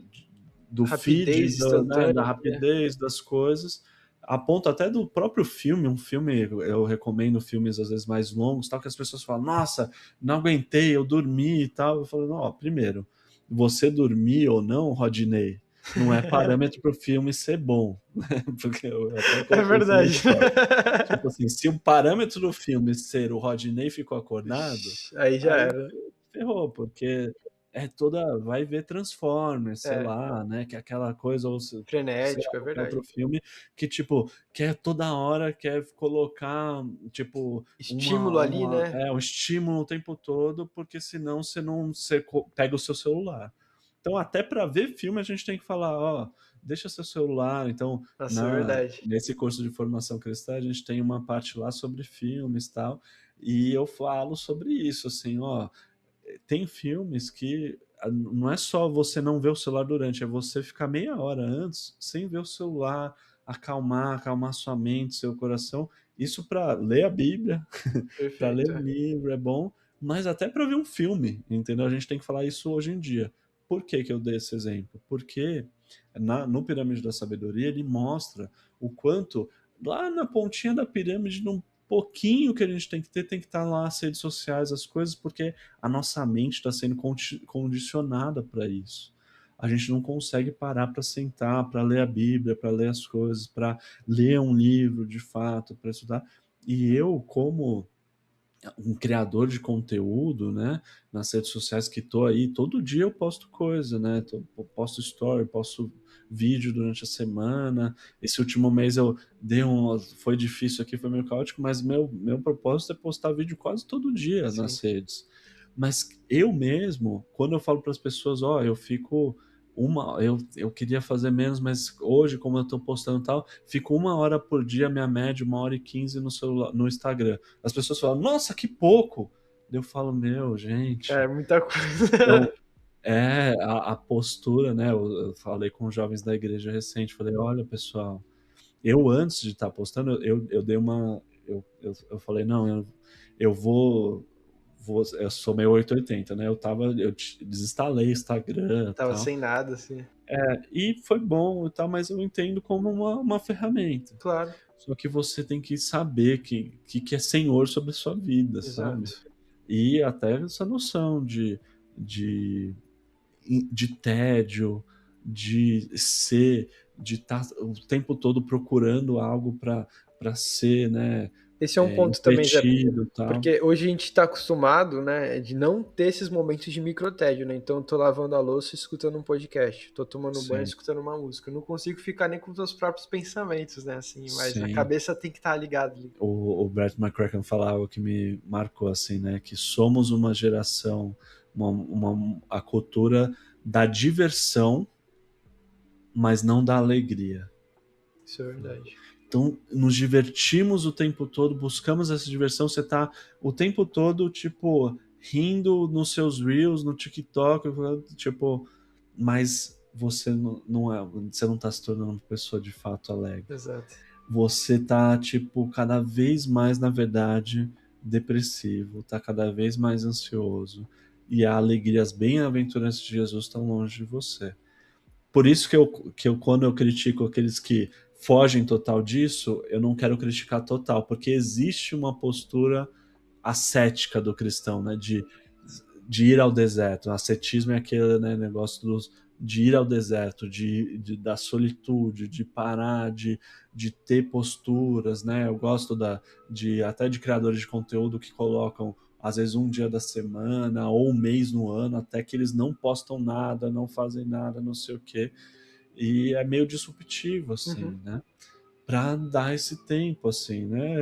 do feed, Rapidez instantânea, da né? rapidez das coisas, a ponto até do próprio filme, um filme, eu recomendo filmes às vezes mais longos, tal, que as pessoas falam, nossa, não aguentei, eu dormi e tal. Eu falo, não, ó, primeiro, você dormir ou não, Rodney, não é parâmetro para o filme ser bom, né? Porque eu até É coloquei isso na verdade. história. Tipo assim, se o parâmetro do filme ser o Rodney ficou acordado, Ixi, aí já aí era. ferrou, porque é toda. Vai ver Transformers, sei É, lá, né? Que é aquela coisa, ou sei lá, frenético, é qualquer outro verdade. filme, que, tipo, quer toda hora, quer colocar, tipo, Estímulo ali, né? um estímulo o tempo todo, porque senão você não você pega o seu celular. Então, até para ver filme, a gente tem que falar, ó, deixa seu celular. Então, Nossa, é verdade. nesse curso de formação cristã, a gente tem uma parte lá sobre filmes e tal, e eu falo sobre isso, assim, ó, tem filmes que não é só você não ver o celular durante, é você ficar meia hora antes sem ver o celular, acalmar sua mente, seu coração. Isso para ler a Bíblia, para ler Perfeito. um livro é bom, mas até para ver um filme, entendeu? A gente tem que falar isso hoje em dia. Por que que eu dei esse exemplo? Porque no Pirâmide da Sabedoria ele mostra o quanto lá na pontinha da pirâmide, num pouquinho que a gente tem que estar lá as redes sociais, as coisas, porque a nossa mente está sendo condicionada para isso. A gente não consegue parar para sentar, para ler a Bíblia, para ler as coisas, para ler um livro de fato, para estudar. E eu, como um criador de conteúdo, né, nas redes sociais que tô aí, todo dia eu posto coisa, né, posto story, posto vídeo durante a semana. Esse último mês eu foi difícil aqui, foi meio caótico, mas meu propósito é postar vídeo quase todo dia Sim. nas redes. Mas eu mesmo, quando eu falo para as pessoas, ó, eu fico eu queria fazer menos, mas hoje, como eu tô postando tal, fico 1 hora por dia, minha média, 1 hora e 15 no celular, no Instagram. As pessoas falam, nossa, que pouco! Eu falo, meu, É gente. muita Então, coisa. a postura, né? Eu falei com os jovens da igreja recente, falei, olha, pessoal, eu antes de estar postando, eu dei uma. Eu falei, não, eu eu sou meio 880, né? Eu desinstalei Instagram e Tava tal. sem nada, assim. E foi bom e tal, mas eu entendo como uma ferramenta. Claro. Só que você tem que saber que é senhor sobre a sua vida, sabe? Exato. E até essa noção de de, de tédio, de estar o tempo todo procurando algo para ser, né, Esse é um ponto também, Zé, entretido e tal. porque hoje a gente está acostumado, né, de não ter esses momentos de microtédio, né? Então eu tô lavando a louça escutando um podcast, tô tomando banho Sim, escutando uma música. Eu não consigo ficar nem com os meus próprios pensamentos, né, assim, mas a sim. cabeça tem que estar ligada ali. O Brett McCracken fala algo que me marcou, assim, né? Que somos uma geração, a cultura da diversão, mas não da alegria. Isso é verdade. Então, nos divertimos o tempo todo, buscamos essa diversão. Você tá o tempo todo, tipo, rindo nos seus Reels, no TikTok, tipo, mas você não é, você não tá se tornando uma pessoa de fato alegre. Exato. Você tá, tipo, cada vez mais, na verdade, depressivo, tá cada vez mais ansioso. E a alegria, as bem-aventuranças de Jesus estão longe de você. Por isso que eu, quando eu critico aqueles que fogem total disso, eu não quero criticar total, porque existe uma postura ascética do cristão, né? De ir ao deserto. O ascetismo é aquele, né, negócio de ir ao deserto, da solitude, de parar, de ter posturas, né? Eu gosto até de criadores de conteúdo que colocam às vezes um dia da semana ou um mês no ano, até que eles não postam nada, não fazem nada, não sei o quê. E é meio disruptivo, Uhum. assim, né? Para dar esse tempo, assim, né?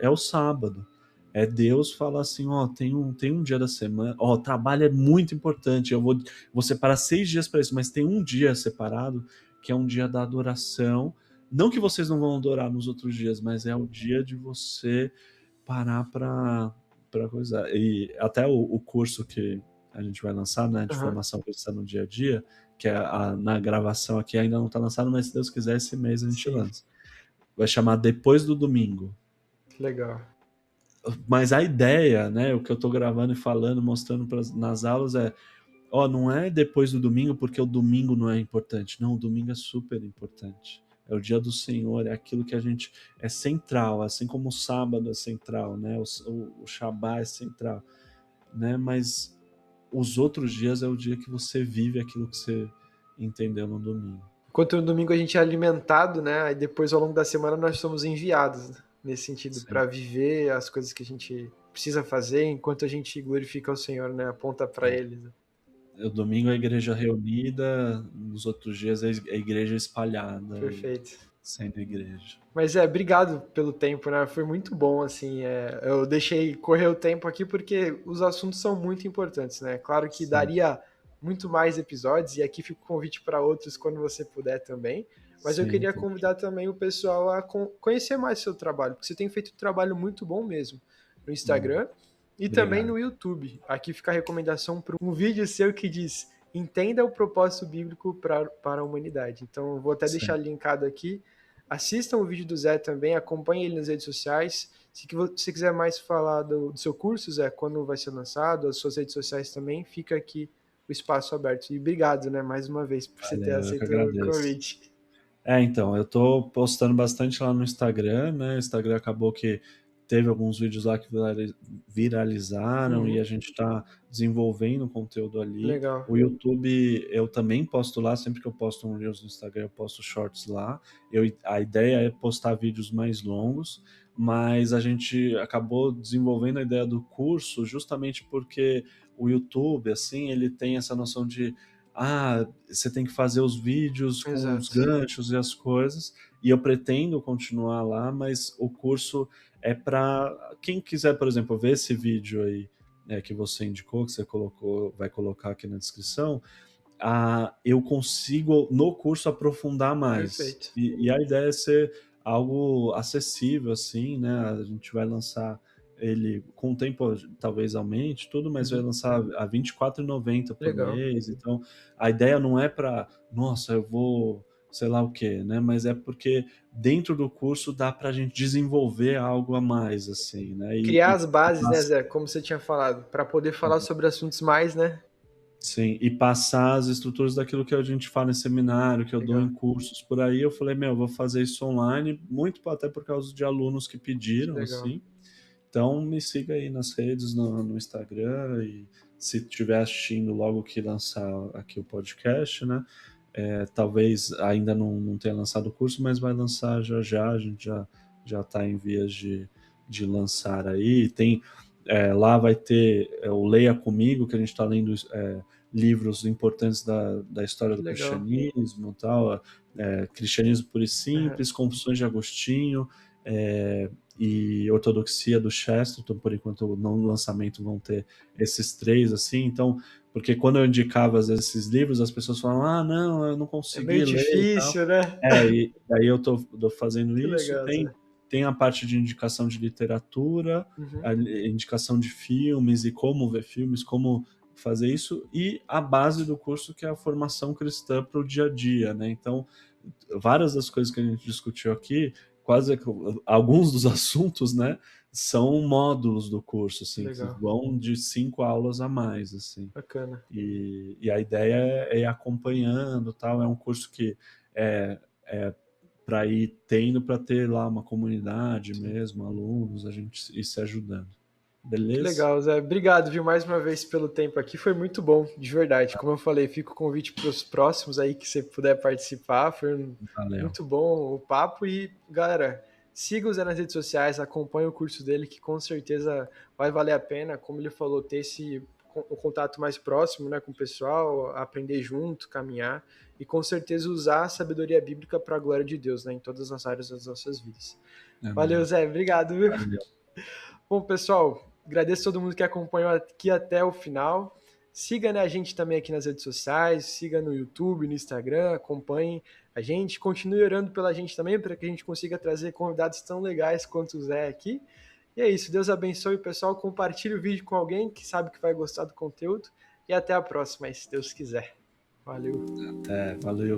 É o sábado. É Deus falar assim, ó, tem um dia da semana, ó, o trabalho é muito importante, eu vou separar 6 dias para isso, mas tem um dia separado que é um dia da adoração. Não que vocês não vão adorar nos outros dias, mas é o dia de você parar para coisar. E até o curso que a gente vai lançar, né, de Aham. formação cristã no dia a dia, que é na gravação aqui ainda não está lançado, mas se Deus quiser esse mês a gente Sim, lança. Vai chamar Depois do Domingo. que legal. Mas a ideia, né, o que eu estou gravando e falando, mostrando nas aulas é, ó, não é depois do domingo porque o domingo não é importante. Não, o domingo é super importante. É o dia do Senhor, é aquilo que a gente é central, assim como o sábado é central, né? O Shabá é central, né? Mas os outros dias é o dia que você vive aquilo que você entendeu no domingo. Enquanto no domingo a gente é alimentado, né? Aí depois ao longo da semana nós somos enviados, né, nesse sentido, Sim. para viver as coisas que a gente precisa fazer enquanto a gente glorifica o Senhor, né? Aponta para Ele, né? O domingo é a igreja reunida, nos outros dias é a igreja espalhada e Perfeito. sendo igreja. Mas obrigado pelo tempo, né? Foi muito bom, assim. Eu deixei correr o tempo aqui porque os assuntos são muito importantes, né? Claro que Sim, daria muito mais episódios e aqui fica o convite para outros quando você puder também. Mas eu sim, queria entendi. convidar também o pessoal a conhecer mais o seu trabalho, porque você tem feito um trabalho muito bom mesmo no Hum, Instagram e também obrigado. no YouTube. Aqui fica a recomendação para um vídeo seu que diz: Entenda o propósito bíblico para a humanidade. Então, eu vou até deixar Sim, linkado aqui. Assistam o vídeo do Zé também, acompanhem ele nas redes sociais. Se você quiser mais falar do seu curso, Zé, quando vai ser lançado, as suas redes sociais também, fica aqui o espaço aberto. E obrigado, né, mais uma vez, por você ter valeu, eu que aceito o agradeço. convite. Então, eu tô postando bastante lá no Instagram, né? O Instagram acabou que teve alguns vídeos lá que viralizaram e Uhum, a gente tá desenvolvendo conteúdo ali. legal. O YouTube eu também posto lá, sempre que eu posto um Reels no Instagram, eu posto shorts lá. A ideia é postar vídeos mais longos, mas a gente acabou desenvolvendo a ideia do curso justamente porque o YouTube, assim, ele tem essa noção de você tem que fazer os vídeos com os Exato. ganchos e as coisas, e eu pretendo continuar lá, mas o curso é para quem quiser, por exemplo, ver esse vídeo aí, que você indicou, que você colocou, vai colocar aqui na descrição, eu consigo no curso aprofundar mais. Perfeito. E a ideia é ser algo acessível, assim, né? A gente vai lançar ele com o tempo, talvez aumente tudo, mas vai Uhum, lançar a R$ 24,90 por legal. mês. Então, a ideia não é para, nossa, eu vou, sei lá o quê, né? Mas é porque dentro do curso dá para a gente desenvolver algo a mais, assim, né? Criar as bases, né, Zé, como você tinha falado, para poder falar sobre assuntos mais, né? Sim, e passar as estruturas daquilo que a gente fala em seminário, que eu dou Legal, em cursos por aí, eu falei: "Meu, eu vou fazer isso online", muito até por causa de alunos que que pediram, legal. assim. Então me siga aí nas redes, no Instagram e se estiver assistindo logo que lançar aqui o podcast, né? Talvez ainda não tenha lançado o curso, mas vai lançar já já, a gente já está em vias de lançar aí. Lá vai ter o Leia Comigo, que a gente está lendo livros importantes da história Que do legal. cristianismo, tal, Cristianismo Puro e Uhum. Simples, Confissões de Agostinho, e Ortodoxia do Chesterton. Por enquanto, no lançamento vão ter esses três, assim. Então, porque quando eu indicava às vezes esses livros, as pessoas falavam, não, eu não É meio consegui ler e tal. difícil, né? E daí eu tô fazendo Que isso. legal, Zé. Tem a parte de indicação de literatura, Uhum. a indicação de filmes e como ver filmes, como fazer isso, e a base do curso, que é a formação cristã para o dia a dia, né? Então, várias das coisas que a gente discutiu aqui, quase alguns dos assuntos, né, são módulos do curso, Que assim, que legal. vão de 5 aulas a mais, assim. Bacana. E a ideia é ir acompanhando, tal. É um curso que é para ir tendo, para ter lá uma comunidade Sim. mesmo, alunos, a gente ir se ajudando. Que Beleza? legal, Zé. Obrigado, viu, mais uma vez pelo tempo aqui. Foi muito bom, de verdade. Como eu falei, fica o convite para os próximos aí que você puder participar. Foi Valeu. muito bom o papo. E, galera, siga o Zé nas redes sociais, acompanhe o curso dele, que com certeza vai valer a pena. Como ele falou, ter o contato mais próximo, né, com o pessoal, aprender junto, caminhar e com certeza usar a sabedoria bíblica para a glória de Deus, né, em todas as áreas das nossas vidas. Valeu, Amém. Zé. Obrigado, viu? Valeu. Bom, pessoal, agradeço a todo mundo que acompanhou aqui até o final. Siga, né, a gente também aqui nas redes sociais, siga no YouTube, no Instagram, acompanhe a gente, continue orando pela gente também, para que a gente consiga trazer convidados tão legais quanto o Zé aqui. E é isso, Deus abençoe o pessoal, compartilhe o vídeo com alguém que sabe que vai gostar do conteúdo e até a próxima, se Deus quiser. Valeu! Valeu.